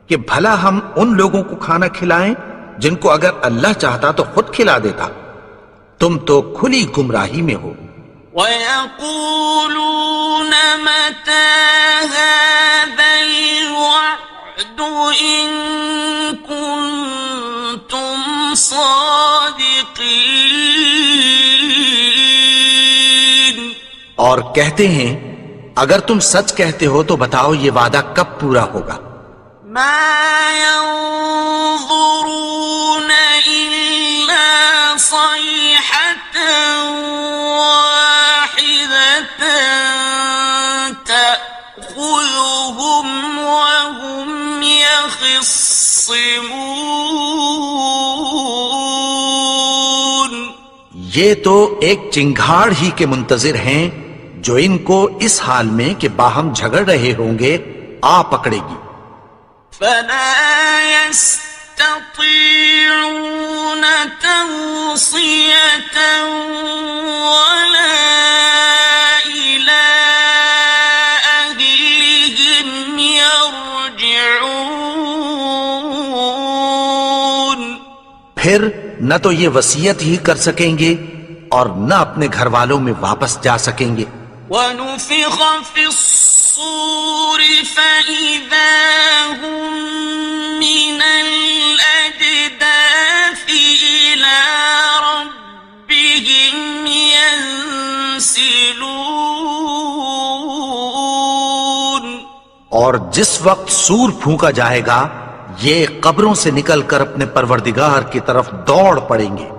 کہ بھلا ہم ان لوگوں کو کھانا کھلائیں جن کو اگر اللہ چاہتا تو خود کھلا دیتا، تم تو کھلی گمراہی میں ہو۔ وَيَقُولُونَ مَتَى هَذَا الْوَعْدُ إِن كُنتُمْ صَادِقِينَ۔ اور کہتے ہیں اگر تم سچ کہتے ہو تو بتاؤ یہ وعدہ کب پورا ہوگا۔ مَا يَنظُرُونَ إِلَّا صيحة واحدة تأخذهم وهم يخصمون. یہ تو ایک چنگھاڑ ہی کے منتظر ہیں جو ان کو اس حال میں کہ باہم جھگڑ رہے ہوں گے آ پکڑے گی. فلا يستطيعون توصية ولا إلى أهلهم يرجعون. پھر نہ تو یہ وصیت ہی کر سکیں گے اور نہ اپنے گھر والوں میں واپس جا سکیں گے. ونفخ في الصور فإذا هم من الأجداث إلى ربهم ينسلون. اور جس وقت سور پھونکا جائے گا یہ قبروں سے نکل کر اپنے پروردگار کی طرف دوڑ پڑیں گے.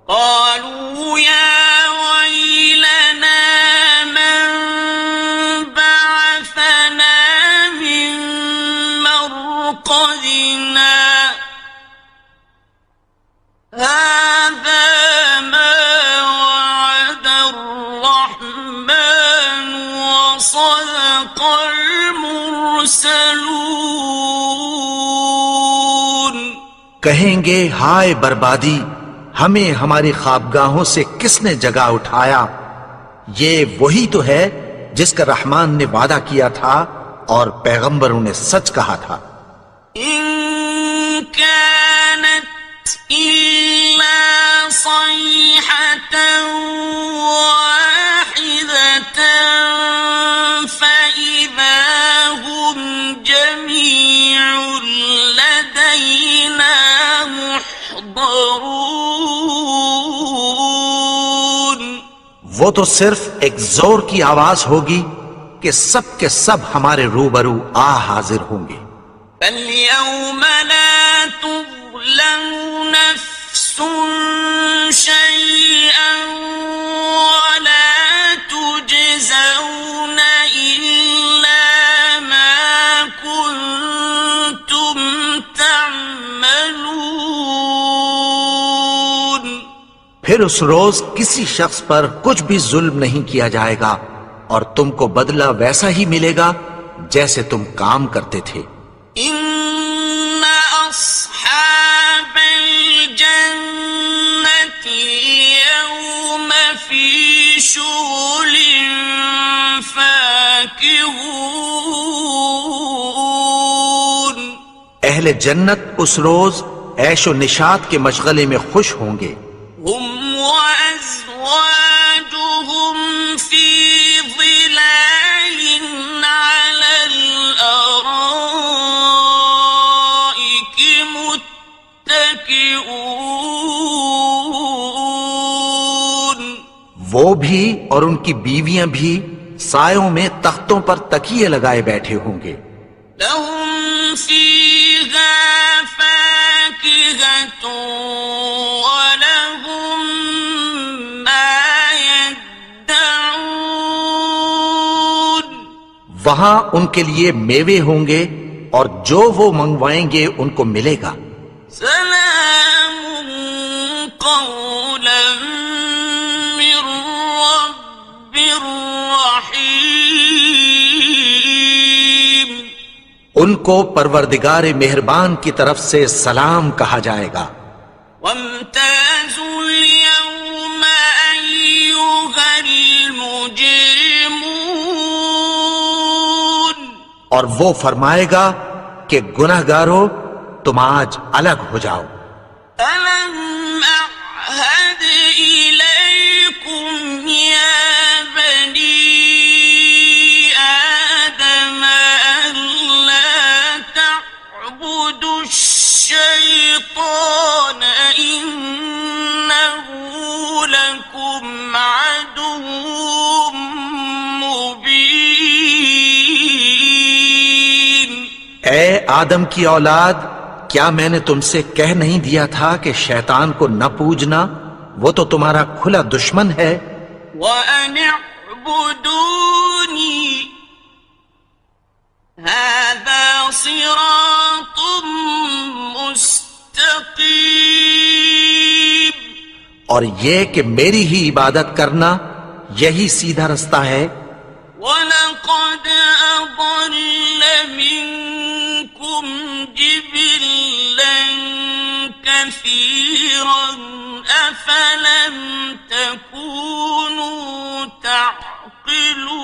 قالوا يا ويلنا من بعثنا من مرقدنا هذا ما وعد الرحمن وصدق المرسلون. کہیں گے ہائے بربادی، ہمیں ہماری خوابگاہوں سے کس نے جگا اٹھایا؟ یہ وہی تو ہے جس کا رحمان نے وعدہ کیا تھا اور پیغمبروں نے سچ کہا تھا. إن كانت إلا صيحة واحدة فإذا هم جميع لدينا محضرون. وہ تو صرف ایک زور کی آواز ہوگی کہ سب کے سب ہمارے روبرو آ حاضر ہوں گے. فاليوم لا تظلم نفس شيئا ولا تجزون إلا ما كنتم تعملون. پھر اس روز کسی شخص پر کچھ بھی ظلم نہیں کیا جائے گا اور تم کو بدلہ ویسا ہی ملے گا جیسے تم کام کرتے تھے. إن أصحاب الجنة اليوم في شغل فاكهون. اہل جنت اس روز عیش و نشاط کے مشغلے میں خوش ہوں گے. هم وأزواجهم في ظلال على الأرائك متكئون. وہ بھی اور ان کی بیویاں بھی سایوں میں تختوں پر تکیے لگائے بیٹھے ہوں گے. لهم فيها فاكهة ولهم ما يدعون. وہاں ان کے لیے میوے ہوں گے اور جو وہ منگوائیں گے ان کو ملے گا. سلام قولا من رب رحيم. ان کو پروردگار مہربان کی طرف سے سلام کہا جائے گا. وامتازوا اليوم أيها المجرمون. اور وہ فرمائے گا کہ گنہگارو تم آج الگ ہو جاؤ. ألم أعهد إليكم يا بني آدم ألا تعبدوا الشيطان إنه لكم عدو مبين. اے آدم کی اولاد، کیا میں نے تم سے کہہ نہیں دیا تھا کہ شیطان کو نہ پوجنا، وہ تو تمہارا کھلا دشمن ہے؟ وَأَنِ اعْبُدُونِي هَذَا صِرَاطٌ مُسْتَقِيمٌ، اور یہ کہ میری ہی عبادت کرنا یہی سیدھا رستہ ہے۔ وَلَقَدْ أَضَلَّ مِنكُمْ جِبِلًّا كَثِيرًا أَفَلَمْ تَكُونُوا تَعْقِلُونَ،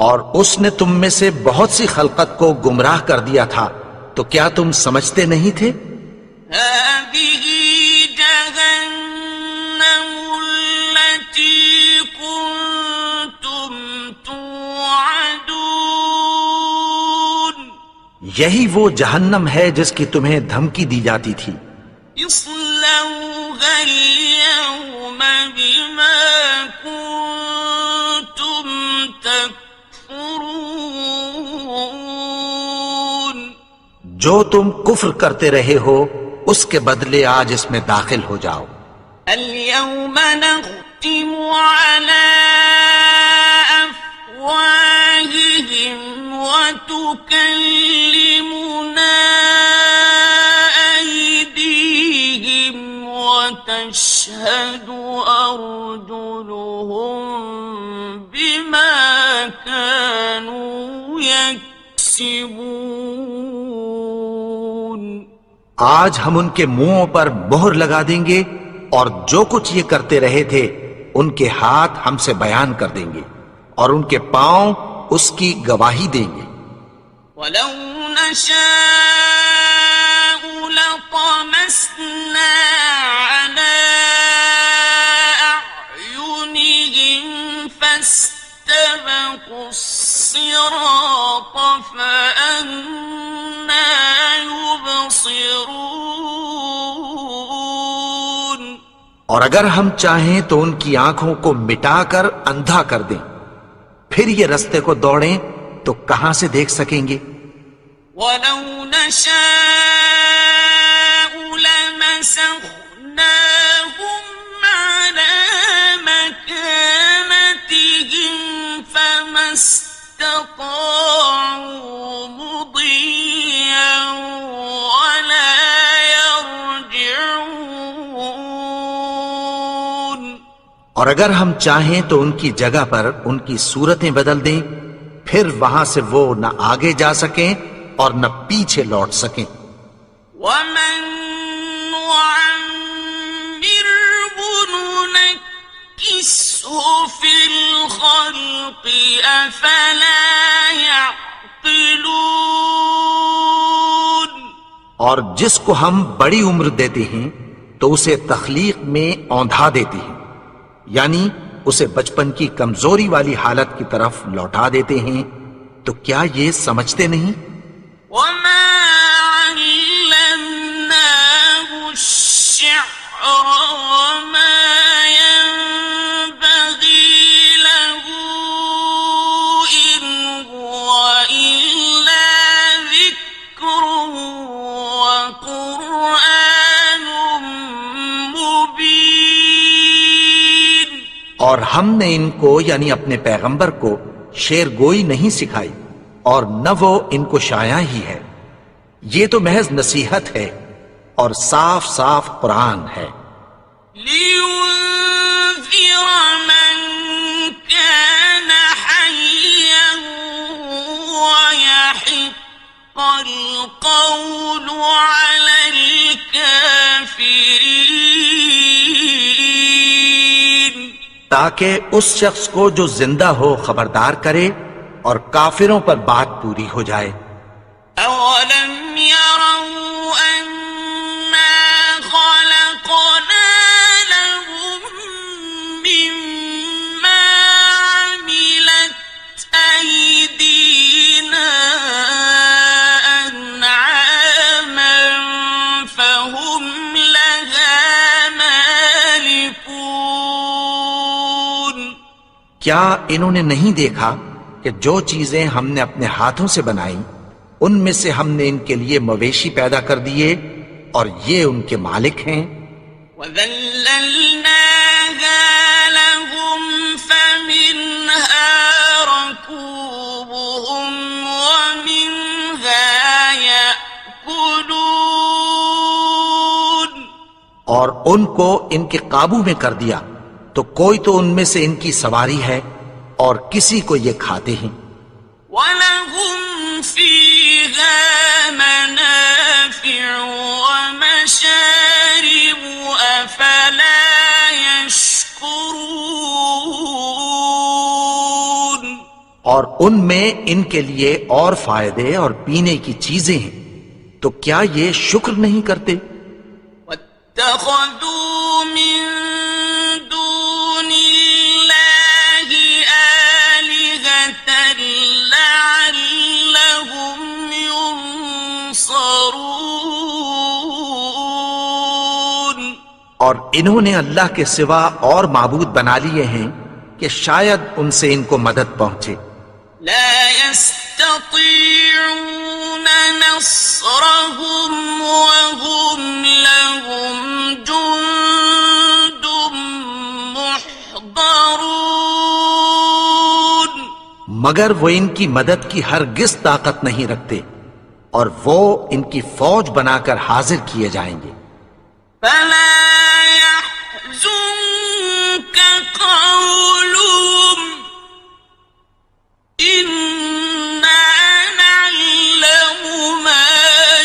اور اس نے تم میں سے بہت سی خلقت کو گمراہ کر دیا تھا، تو کیا تم سمجھتے نہیں تھے؟ هَذِهِ جَهَنَّمُ الَّتِي كُنتُمْ تُوعَدُونَ، یہی وہ جہنم ہے جس کی تمہیں دھمکی دی جاتی تھی۔ اصلوها اليوم بما كنتم تكفرون، جو تم کفر کرتے رہے ہو اس کے بدلے آج اس میں داخل ہو جاؤ۔ اليوم نختم على أفواههم وتكلمنا أيديهم وتشهد أرجلهم بما كانوا يكسبون، آج ہم ان کے منہوں پر مہر لگا دیں گے، اور جو کچھ یہ کرتے رہے تھے ان کے ہاتھ ہم سے بیان کر دیں گے، اور ان کے پاؤں اس کی گواہی دیں گے۔ ولو نشاء لطمسنا على أعينهم فاستبقوا الصراط فأنى يبصرون، اور اگر ہم چاہیں تو ان کی آنکھوں کو مٹا کر اندھا کر دیں، پھر یہ رستے کو دوڑیں تو کہاں سے دیکھ سکیں گے؟ ولو نشاء لمسخناهم على مكانتهم فما استطاعوا مضيا ولا يرجعون، اور اگر ہم چاہیں تو ان کی جگہ پر ان کی صورتیں بدل دیں، پھر وہاں سے وہ نہ آگے جا سکیں اور نہ پیچھے لوٹ سکیں۔ ومن نعمره ننكسه في الخلق أفلا يعقلون، اور جس کو ہم بڑی عمر دیتے ہیں تو اسے تخلیق میں اوندھا دیتے ہیں، یعنی اسے بچپن کی کمزوری والی حالت کی طرف لوٹا دیتے ہیں، تو کیا یہ سمجھتے نہیں؟ وما علمناه الشعر وما ينبغي له إن هو إلا ذكر وقرآن مبين، اور ہم نے ان کو یعنی اپنے پیغمبر کو شعر گوئی نہیں سکھائی، اور نہ وہ ان کو شایع ہی ہے، یہ تو محض نصیحت ہے اور صاف صاف قرآن ہے۔ لينذر من كان حيا ويحق القول على الكافرين، تاکہ اس شخص کو جو زندہ ہو خبردار کرے اور کافروں پر بات پوری ہو جائے۔ أولم يروا أنا خلقنا لهم مما عملت أيدينا أنعاما فهم لها مالكون، کیا انہوں نے نہیں دیکھا کہ جو چیزیں ہم نے اپنے ہاتھوں سے بنائی ان میں سے ہم نے ان کے لیے مویشی پیدا کر دیے اور یہ ان کے مالک ہیں. وَذَلَّلْنَاهَا لَهُمْ فَمِنْهَا رَكُوبُهُمْ وَمِنْهَا يَأْكُلُونَ اور ان کو ان کے قابو میں کر دیا تو کوئی تو ان میں سے ان کی سواری ہے اور کسی کو یہ کھاتے ہیں. وَلَهُمْ فِيهَا مَنَافِعُ وَمَشَارِبُ أَفَلَا يَشْكُرُونَ اور ان میں ان کے لیے اور فائدے اور پینے کی چیزیں ہیں تو کیا یہ شکر نہیں کرتے؟ وَاتَّخَذُوا مِن دُونِ اللَّهِ آلِهَةً لَعَلَّهُمْ يُنصَرُونَ اور انہوں نے اللہ کے سوا اور معبود بنا لیے ہیں کہ شاید ان سے ان کو مدد پہنچے. لا يستطيعون نصرهم وهم لهم جند محضرون مگر وہ ان کی مدد کی ہرگز طاقت نہیں رکھتے اور وہ ان کی فوج بنا کر حاضر کیے جائیں گے. فلا يحزنك قولهم إنا نعلم ما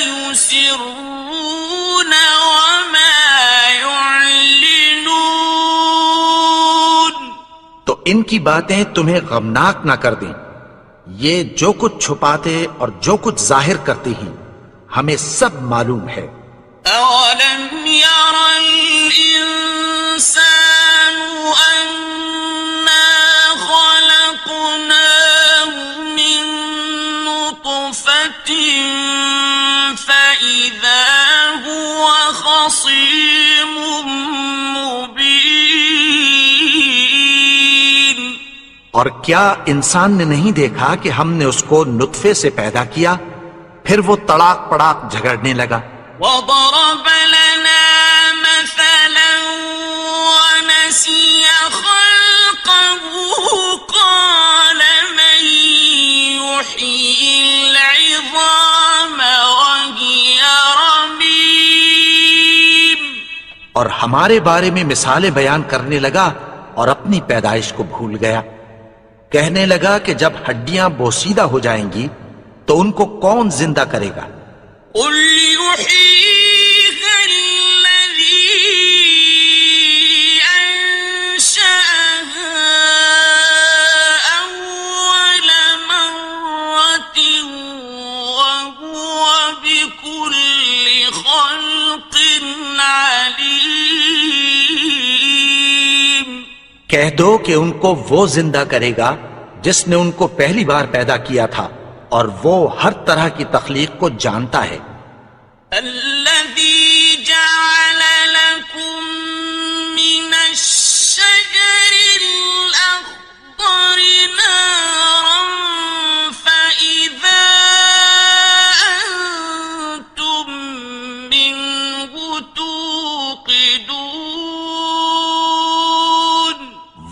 يسرون وما يعلنون تو ان کی باتیں تمہیں غمناک نہ کر دیں. یہ جو کچھ چھپاتے اور جو کچھ ظاہر کرتے ہیں ہمیں سب معلوم ہے. أولم ير الإنسان أنا خلقناه من نطفة فإذا هو خصيم مبين اور کیا انسان نے نہیں دیکھا کہ ہم نے اس کو نطفے سے پیدا کیا پھر وہ تڑاک پڑاک جھگڑنے لگا. وضرب لنا مثلا ونسي خلقه قال من يحيي العظام وهي رميم اور ہمارے بارے میں مثالیں بیان کرنے لگا اور اپنی پیدائش کو بھول گیا. کہنے لگا کہ جب ہڈیاں بوسیدہ ہو جائیں گی تو ان کو کون زندہ کرے گا؟ قل يحييها الذي أنشأها أول مرة وهو بكل خلق عليم کہہ دو کہ ان کو وہ زندہ کرے گا جس نے ان کو پہلی بار پیدا کیا تھا اور وہ ہر طرح کی تخلیق کو جانتا ہے. الذي جعل لكم من الشجر الأخضر نارا فإذا أنتم منه توقدون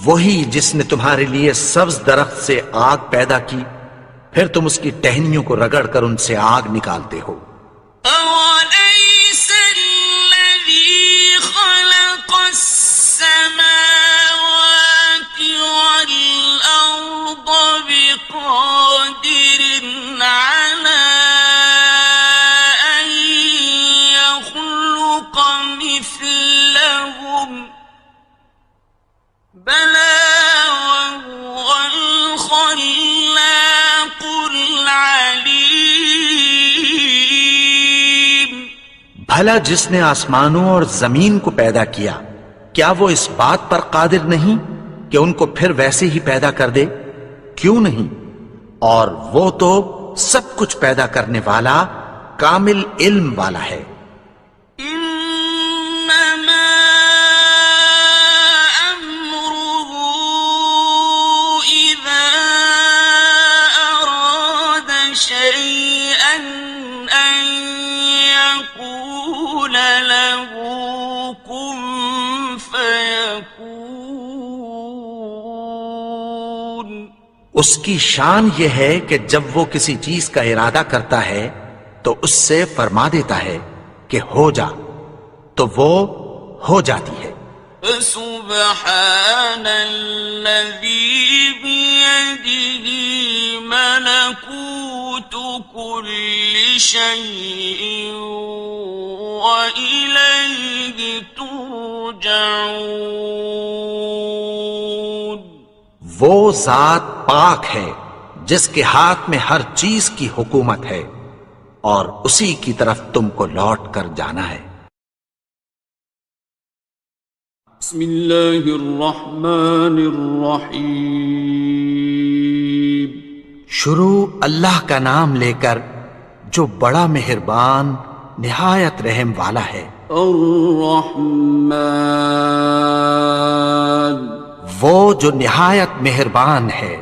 وہی جس نے تمہارے لیے سبز درخت سے آگ پیدا کی پھر تم اس کی ٹہنیوں کو رگڑ کر ان سے آگ نکالتے ہو. أوليس الذي خلق السماوات والأرض بقادر على أن يخلق مثلهم بلى وهو الخلاق العليم بھلا جس نے آسمانوں اور زمین کو پیدا کیا کیا وہ اس بات پر قادر نہیں کہ ان کو پھر ویسے ہی پیدا کر دے؟ کیوں نہیں؟ اور وہ تو سب کچھ پیدا کرنے والا کامل علم والا ہے. إنما أمره إذا أراد شيئا أن يقول له كن فيكون. اس کی شان یہ ہے کہ جب وہ کسی چیز کا ارادہ کرتا ہے تو اس سے فرما دیتا ہے کہ ہو جا، تو وہ ہو جاتی ہے. فسبحان الذي بيده ملكوت كل شيء وإليه ترجعون. وہ ذات پاک ہے جس کے ہاتھ میں ہر چیز کی حکومت ہے اور اسی کی طرف تم کو لوٹ کر جانا ہے. بسم اللہ الرحمن الرحیم. شروع اللہ کا نام لے کر جو بڑا مہربان نہایت رحم والا ہے. الرحمن وہ جو نہایت مہربان ہے.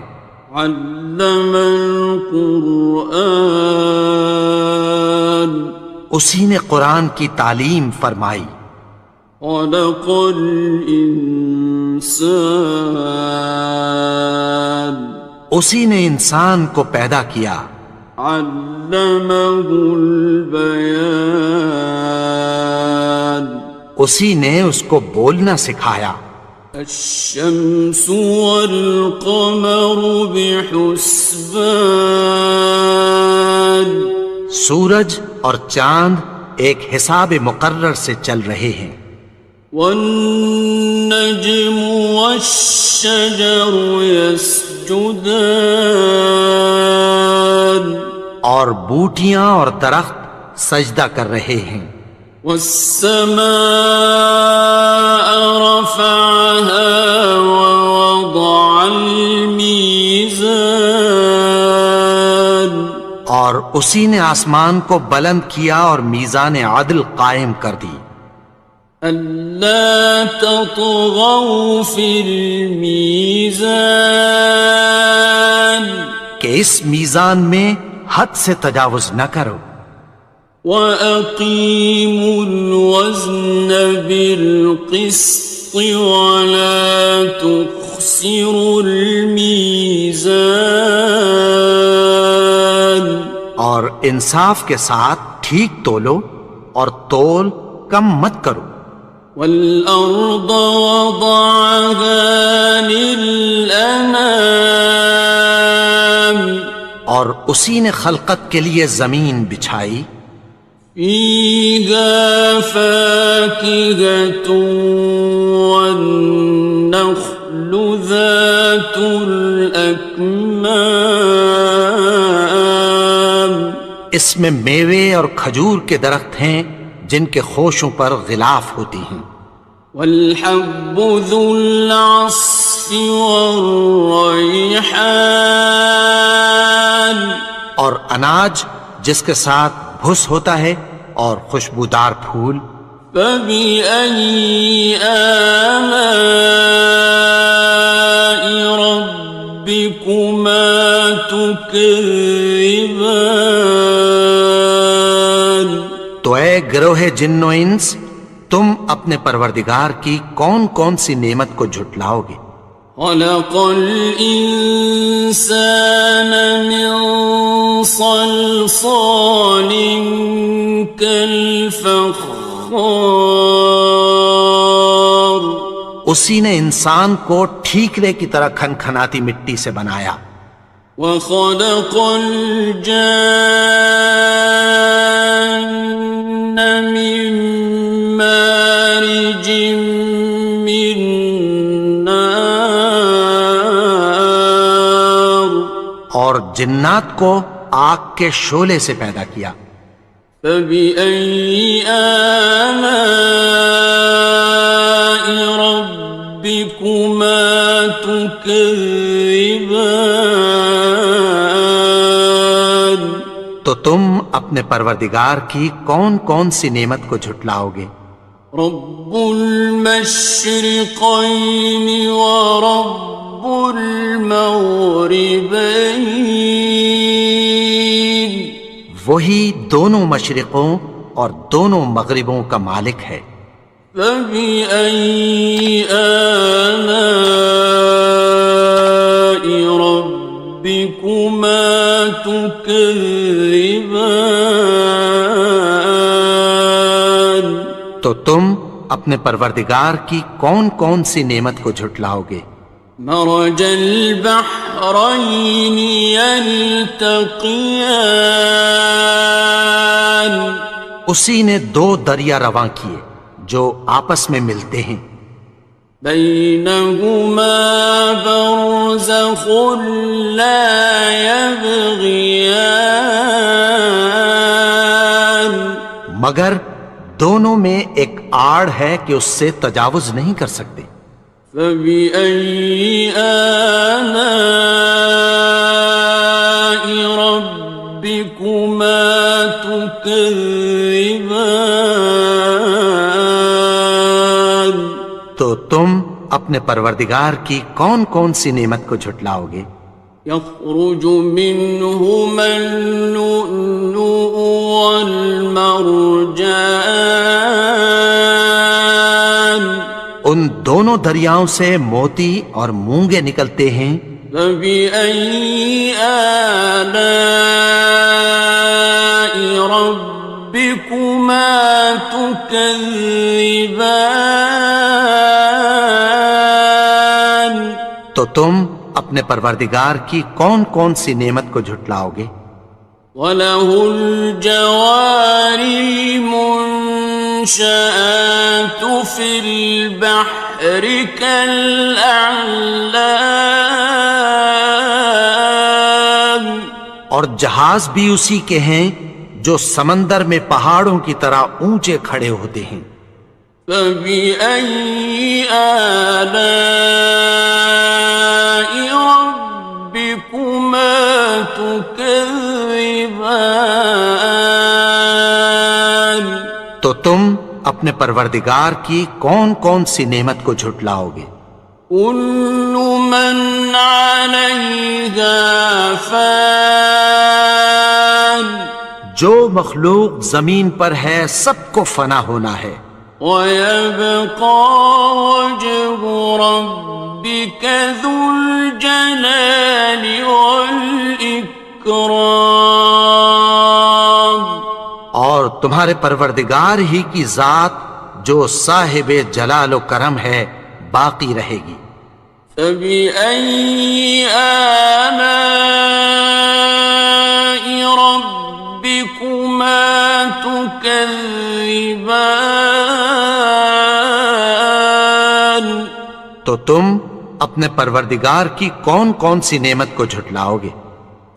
علم القرآن اسی نے قرآن کی تعلیم فرمائی. خلق الانسان اسی نے انسان کو پیدا کیا. علمہ البیان اسی نے اس کو بولنا سکھایا. الشمس والقمر بحسبان سورج اور چاند ایک حساب مقرر سے چل رہے ہیں. والنجم والشجر يسجدان اور بوٹیاں اور درخت سجدہ کر رہے ہیں. والسماء رفعها ووضع الميزان اور اسی نے آسمان کو بلند کیا اور میزان عدل قائم کر دی. ألا تطغوا في الميزان کہ اس میزان میں حد سے تجاوز نہ کرو. وأقيموا الوزن بالقسط ولا تخسروا الميزان اور انصاف کے ساتھ ٹھیک تولو اور تول کم مت کرو. والأرض وضعها للأنام اور اسی نے خلقت کے لیے زمین بچھائی. فيها فاكهة والنخل ذات الأكمام اس میں میوے اور کھجور کے درخت ہیں جن کے خوشوں پر غلاف ہوتی ہیں. والحب ذو العصف والريحان اور اناج جس کے ساتھ بھس ہوتا ہے اور خوشبودار پھول. فبأي آلاء ربكما تكذبان تو اے گروہ جن و انس، تم اپنے پروردگار کی کون کون سی نعمت کو جھٹلاؤ گے؟ خلق الإنسان من صلصال كالفخار اسی نے انسان کو ٹھیکرے کی طرح کھنکھناتی مٹی سے بنایا. وخلق الجان من مارج من نار اور جنات کو آگ کے شعلے سے پیدا کیا. فبأي آلاء ربكما تكذبان تو تم اپنے پروردگار کی کون کون سی نعمت کو جھٹلاؤ گے؟ رب المشرقين ورب المغربين وہی دونوں مشرقوں اور دونوں مغربوں کا مالک ہے۔ فبأي آلاء ربكما تكذبان؟ تو تم اپنے پروردگار کی کون کون سی نعمت کو جھٹلاؤ گے؟ مرج البحرين يلتقيان، اسی نے دو دریا رواں کیے جو آپس میں ملتے ہیں، بينهما برزخ لا يبغيان، مگر دونوں میں ایک آڑ ہے کہ اس سے تجاوز نہیں کر سکتے۔ فبأي آلاء ربكما تكذبان؟ تو تم اپنے پروردگار کی کون کون سی نعمت کو جھٹلاؤ گے؟ يخرج منهما اللؤلؤ والمرجان، ان دونوں دریاؤں سے موتی اور مونگے نکلتے ہیں۔ فبأي آلاء ربكما تكذبان؟ تو تم اپنے پروردگار کی کون کون سی نعمت کو جھٹلاؤ گے؟ وَلَهُ الْجَوَارِ الْمُنشَآتُ فِي الْبَحْرِ كَالْأَعْلَامِ، اور جہاز بھی اسی کے ہیں جو سمندر میں پہاڑوں کی طرح اونچے کھڑے ہوتے ہیں۔ فَبِأَيِّ آلَاءِ رَبِّكُمَا تُكَذِّبَانِ؟ تو تم اپنے پروردگار کی کون کون سی نعمت کو جھٹلاؤ گے؟ كُلُّ مَنْ عَلَيْهَا فَانٍ، جو مخلوق زمین پر ہے سب کو فنا ہونا ہے، وَيَبْقَى وَجْهُ رَبِّكَ ذُو الْجَلَالِ وَالْإِكْرَامِ، اور تمہارے پروردگار ہی کی ذات جو صاحب جلال و کرم ہے باقی رہے گی۔ فَبِأَيِّ آلَاءِ رَبِّكُمَا تُكَذِّبَانِ؟ تو تم اپنے پروردگار کی کون کون سی نعمت کو جھٹلاؤ گے؟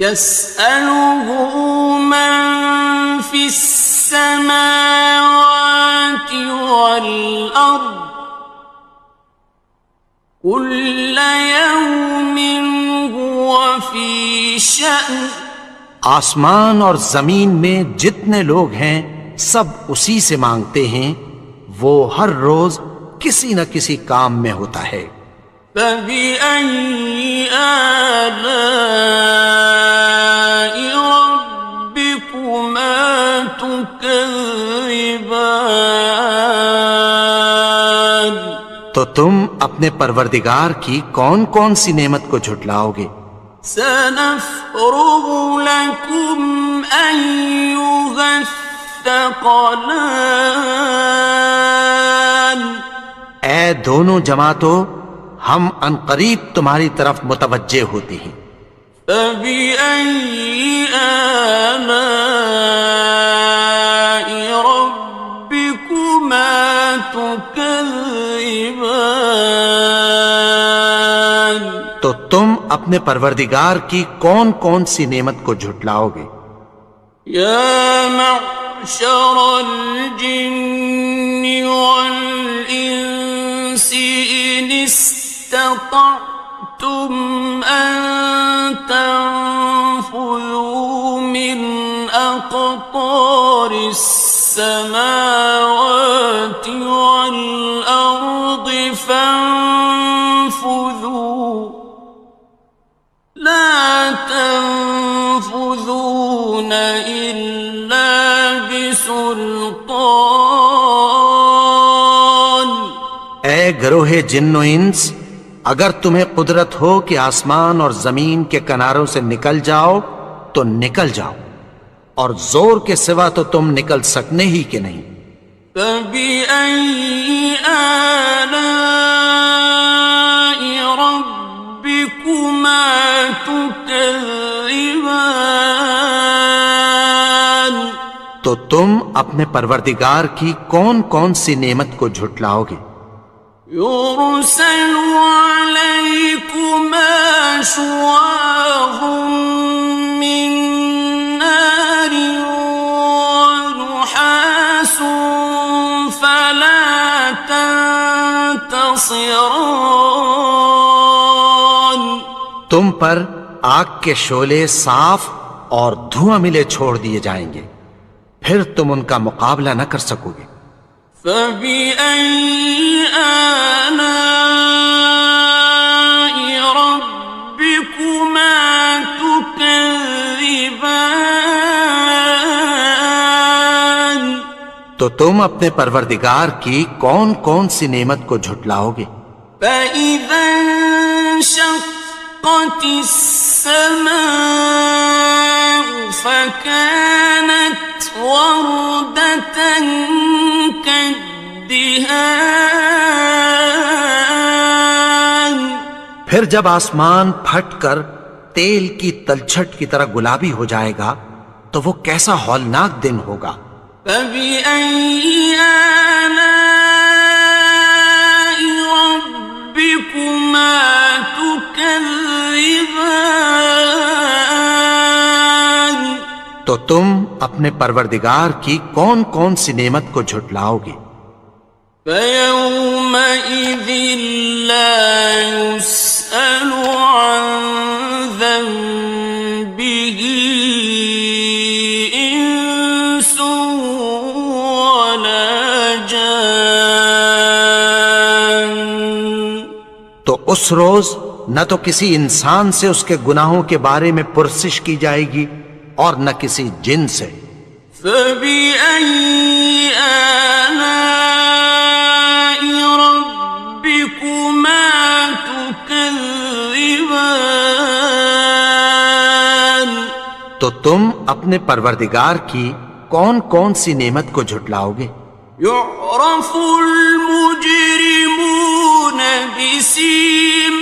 يَسْأَلُهُ مَن فِي السَّمَاوَاتِ وَالْأَرْضِ كُلَّ يَوْمٍ هُوَ فِي شَأْنٍ، آسمان اور زمین میں جتنے لوگ ہیں سب اسی سے مانگتے ہیں، وہ ہر روز کسی نہ کسی کام میں ہوتا ہے۔ فَبِأَيِّ آلَاءِ رَبِّكُمَا تُكَذِّبَانِ؟ تو تم اپنے پروردگار کی کون کون سی نعمت کو جھٹلاؤ گے؟ سَنَفْرُغُ لَكُمْ أَيُّهَ الثَّقَلَانِ؟ اے دونوں جماعتوں، ہم عنقریب تمہاری طرف متوجہ ہوتے ہیں۔ فَبِأَيِّ آلَاءِ رَبِّكُمَا تُكَذِّبَانِ؟ تو تم اپنے پروردگار کی کون کون سی نعمت کو جھٹلاؤ گے؟ يَا مَعْشَرَ الْجِنِّ وَالْإِنسِ إِنِ اسْتَطَعْتُمْ أَن تَنفُذُوا مِنْ أَقْطَارِ السَّمَاوَاتِ وَالْأَرْضِ فَانفُذُوا، لَا تَنفُذُونَ إلا بسلطان. اے گروہ جن و انس، اگر تمہیں قدرت ہو کہ آسمان اور زمین کے کناروں سے نکل جاؤ تو نکل جاؤ، اور زور کے سوا تو تم نکل سکنے ہی کہ نہیں۔ فَبِأَيِّ آلَاءِ رَبِّكُمَا تُكَذِّبَانِ؟ تو تم اپنے پروردگار کی کون کون سی نعمت کو جھٹلاؤ گے؟ يُرْسَلُ عَلَيْكُمَا شُوَاظٌ مِّن نَّارٍ وَنُحَاسٌ فَلَا تَنتَصِرَانِ۔ تم پر آگ کے شعلے صاف اور دھواں ملے چھوڑ دیے جائیں گے، پھر تم ان کا مقابلہ نہ کر سکو گے۔ فَبِأَيِّ آلَاءِ رَبِّكُمَا تُكَذِّبَانِ؟ تو تم اپنے پروردگار کی کون کون سی نعمت کو جھٹلاؤ گے؟ فَإِذَا انشَقَّتِ السَّمَاءُ فَكَانَتْ وَرْدَةً كَالدِّهَانِ۔ پھر جب آسمان پھٹ کر تیل کی تلچھٹ کی طرح گلابی ہو جائے گا تو وہ کیسا ہولناک دن ہوگا۔ فَبِأَيِّ آلَاءِ رَبِّكُمَا تُكَذِّبَانِ؟ تو تم اپنے پروردگار کی کون کون سی نعمت کو جھٹلاؤ گے؟ فَيَوْمَئِذٍ لَا يُسْأَلُ عَنْ ذَنبِهِ إِنسٌ وَلَا جَانٌ۔ تو اس روز نہ تو کسی انسان سے اس کے گناہوں کے بارے میں پرسش کی جائے گی اور نہ کسی جن سے۔ فَبِأَيِّ آلَاءِ رَبِّكُمَا تُكَذِّبَانِ؟ تو تم اپنے پروردگار کی کون کون سی نعمت کو جھٹلاؤ گے؟ يُعْرَفُ الْمُجْرِمُونَ بِسِيمَاهُمْ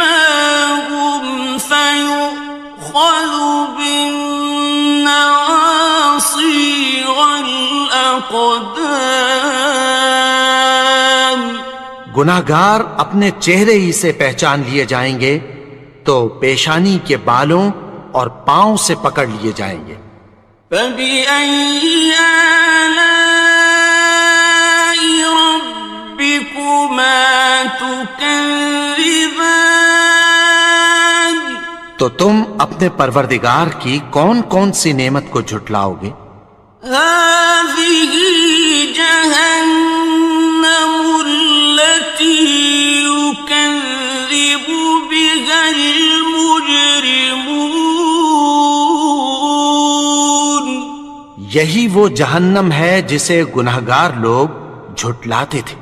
فَيُؤْخَذُ بِالنَّوَاصِي وَالْأَقْدَامِ۔ گناہگار اپنے چہرے ہی سے پہچان لیے جائیں گے تو پیشانی کے بالوں اور پاؤں سے پکڑ لیے جائیں گے۔ فَبِأَيِّ آلَاءِ رَبِّكُمَا تُكَذِّبَانِ؟ تو تم اپنے پروردگار کی کون کون سی نعمت کو جھٹلاؤ گے؟ هَٰذِهِ جَهَنَّمُ الَّتِي يُكَذِّبُ بِهَا الْمُجْرِمُونَ۔ یہی وہ جہنم ہے جسے گناہگار لوگ جھٹلاتے تھے۔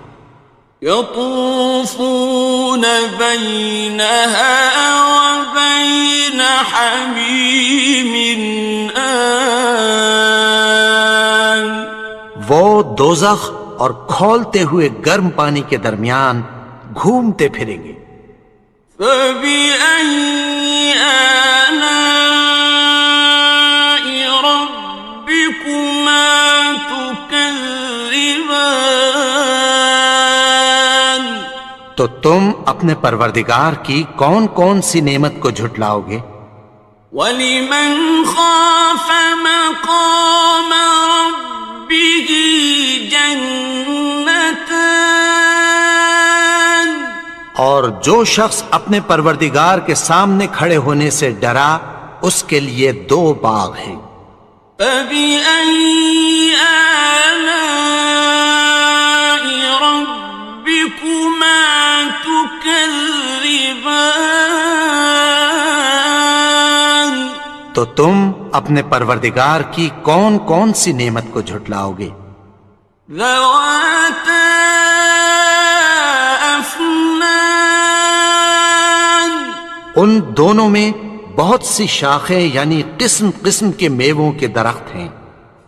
يَطُوفُونَ بَيْنَهَا وَبَيْنَ حَمِيمٍ آنٍ۔ وہ دوزخ اور کھولتے ہوئے گرم پانی کے درمیان گھومتے پھریں گے۔ فَبِأَيِّ آلَاءِ رَبِّكُمَا تُكَذِّبَانِ؟ تو تم اپنے پروردگار کی کون کون سی نعمت کو جھٹلاؤ گے؟ وَلِمَنْ خَافَ مَقَامَ رَبِّهِ جَنَّتَانِ؟ اور جو شخص اپنے پروردگار کے سامنے کھڑے ہونے سے ڈرا اس کے لیے 2 باغ ہیں۔ فَبِأَيِّ آلَاءِ رَبِّكُمَا تُكَذِّبَانِ؟ تو تم اپنے پروردگار کی کون کون سی نعمت کو جھٹلاؤ گے؟ ذواتا افنان، ان دونوں میں بہت سی شاخیں یعنی قسم قسم کے میووں کے درخت ہیں۔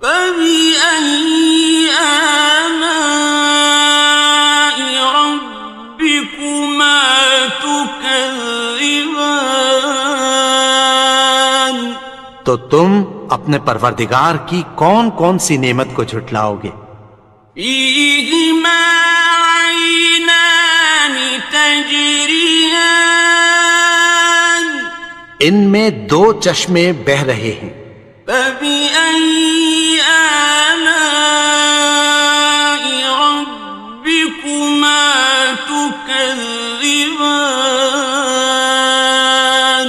فبأي آلاء ربكما تكذبان، تو تم اپنے پروردگار کی کون کون سی نعمت کو جھٹلاؤ گے؟ فيهما عينان تجريان، ان میں دو چشمے بہہ رہے ہیں۔ فبأي آلاء ربكما تكذبان،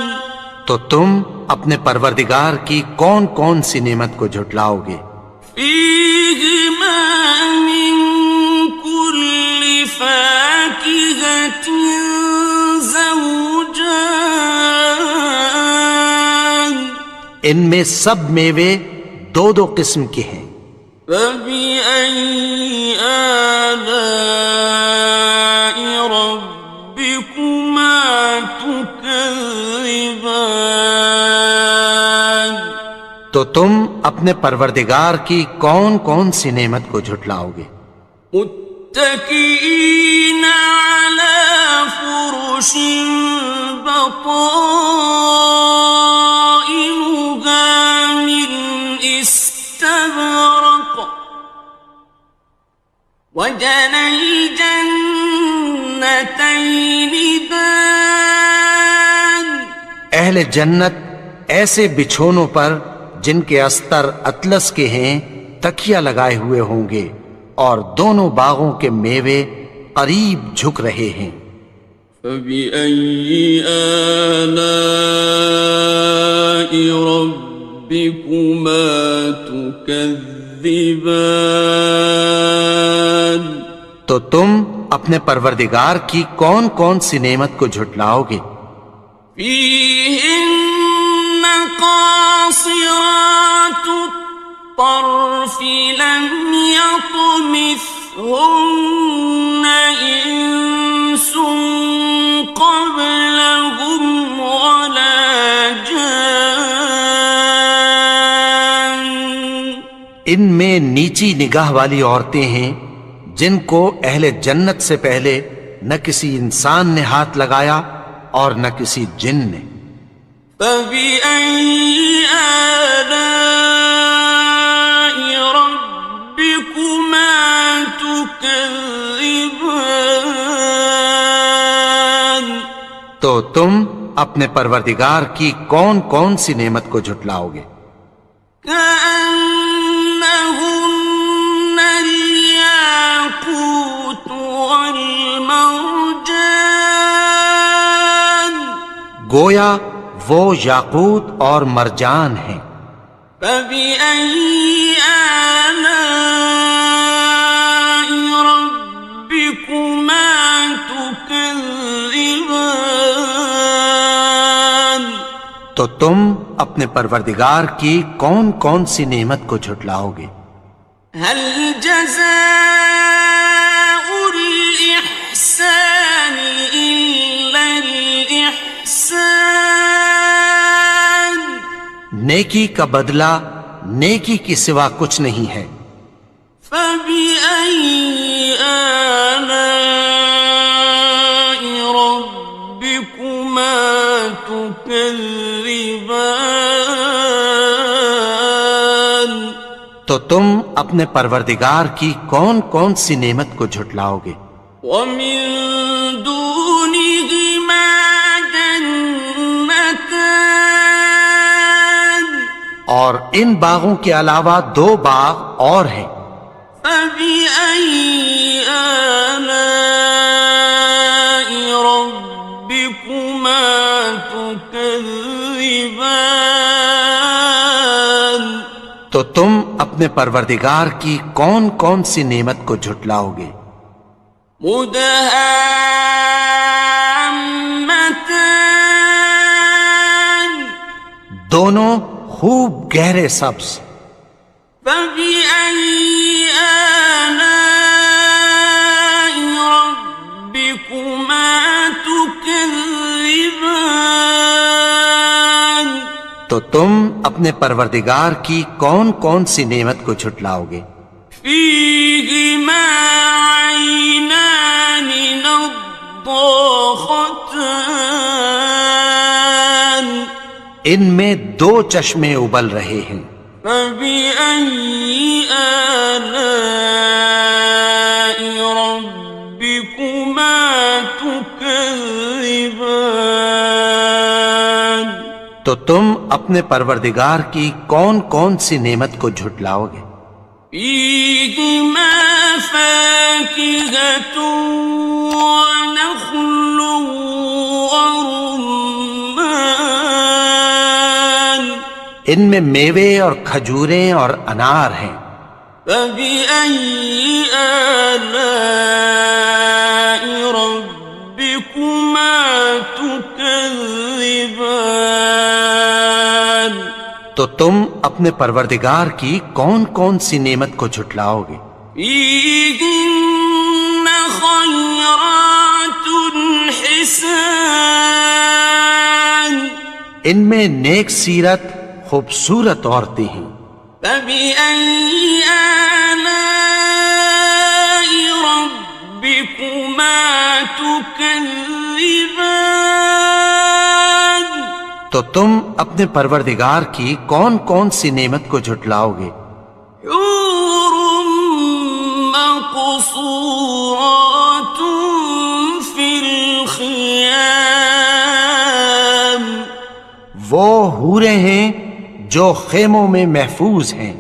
تو تم اپنے پروردگار کی کون کون سی نعمت کو جھٹلاؤ گے؟ فيهما من كل فاكهة زوجان، ان میں سب میوے دو دو قسم کے ہیں۔ فبأي آلاء ربكما تكذبان، تو تم اپنے پروردگار کی کون کون سی نعمت کو جھٹلاؤ گے؟ متكئين على فرش بطائنها من استبرق، وجنى الجنتين دان، اہل جنت ایسے بچھونوں پر جن کے استر اطلس کے ہیں تکیہ لگائے ہوئے ہوں گے، اور دونوں باغوں کے میوے قریب جھک رہے ہیں۔ فبأي آلاء ربكما تكذبان، تو تم اپنے پروردگار کی کون کون سی نعمت کو جھٹلاؤ گے؟ فيهن قاصرات الطرف لم يطمثهن إنس قبلهم ولا جان، ان میں نیچی نگاہ والی عورتیں ہیں جن کو اہل جنت سے پہلے نہ کسی انسان نے ہاتھ لگایا اور نہ کسی جن نے۔ فبأي آلاء ربكما تكذبان، تو تم اپنے پروردگار کی کون کون سی نعمت کو جھٹلاؤ گے؟ كأنهن الياقوت والمرجان، گویا وہ یاقوت اور مرجان ہیں۔ فبأي آلاء ربكما تكذبان، تو تم اپنے پروردگار کی کون کون سی نعمت کو جھٹلاؤ گے؟ هل جزاء الإحسان إلا الإحسان، نیکی کا بدلہ نیکی کی سوا کچھ نہیں ہے۔ فبأي آلاء ربكما تكذبان، تو تم اپنے پروردگار کی کون کون سی نعمت کو جھٹلاؤ گے؟ ومن دونهما جنتان، اور ان باغوں کے علاوہ دو باغ اور ہیں۔ فبأي آلاء ربكما تكذبان، تو تم اپنے پروردگار کی کون کون سی نعمت کو جھٹلاؤ گے؟ مدهامتان، دونوں خوب گہرے سبز. فبأي آلاء ربكما تكذبان. تو تم اپنے پروردگار کی کون کون سی نعمت کو جھٹلاؤ گے؟ فيهما عينان نضاختان. ان میں دو چشمے ابل رہے ہیں. فبأي آلاء ربكما تكذبان. تو تم اپنے پروردگار کی کون کون سی نعمت کو جھٹلاؤ گے؟ فيهما فاكهة ونخل ورمان. ان میں میوے اور کھجوریں اور انار ہیں. فبأي آلاء ربكما تكذبان. تو تم اپنے پروردگار کی کون کون سی نعمت کو جھٹلاؤ گے؟ فيهن خيرات حسان. ان میں نیک سیرت خوبصورت عورتیں ہیں. فبأي آلاء ربكما تكذبان. تو تم اپنے پروردگار کی کون کون سی نعمت کو جھٹلاؤ گے؟ حور مقصورات في الخيام. وہ حوریں ہیں جو خیموں میں محفوظ ہیں.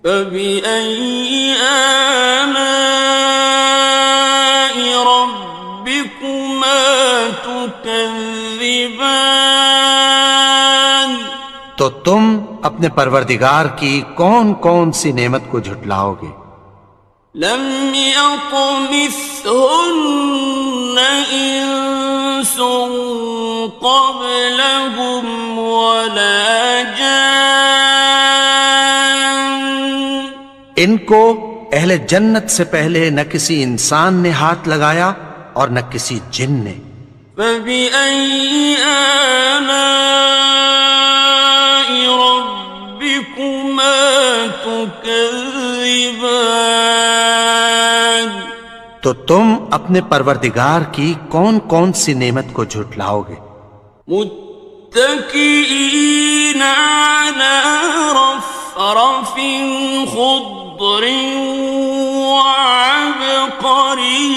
فبأي آلاء ربكما تكذبان. تو تم اپنے پروردگار کی کون کون سی نعمت کو جھٹلاؤ گے؟ لم يطمثهن إنس قبلهم ولا جان. ان کو اہل جنت سے پہلے نہ کسی انسان نے ہاتھ لگایا اور نہ کسی جن نے. فبأي آلاء ربكما تكذبان. تو تم اپنے پروردگار کی کون کون سی نعمت کو جھٹلاؤ گے؟ متكئين على رفرف خضر وعبقري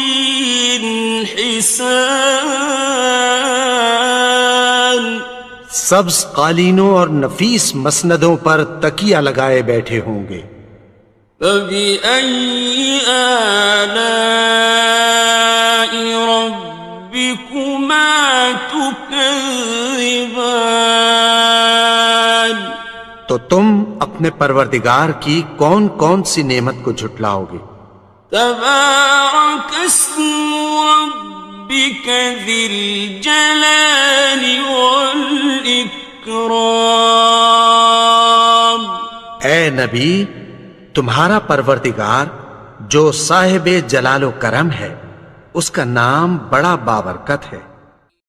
حسان. سبز قالینوں اور نفیس مسندوں پر تکیہ لگائے بیٹھے ہوں گے. فبأي آلاء ربكما تكذبان. تو تم اپنے پروردگار کی کون کون سی نعمت کو جھٹلاؤ گے؟ تبارك اسم ربك ذي الجلال والإكرام. اے نبی، تمہارا پروردگار جو صاحب جلال و کرم ہے، اس کا نام بڑا بابرکت ہے.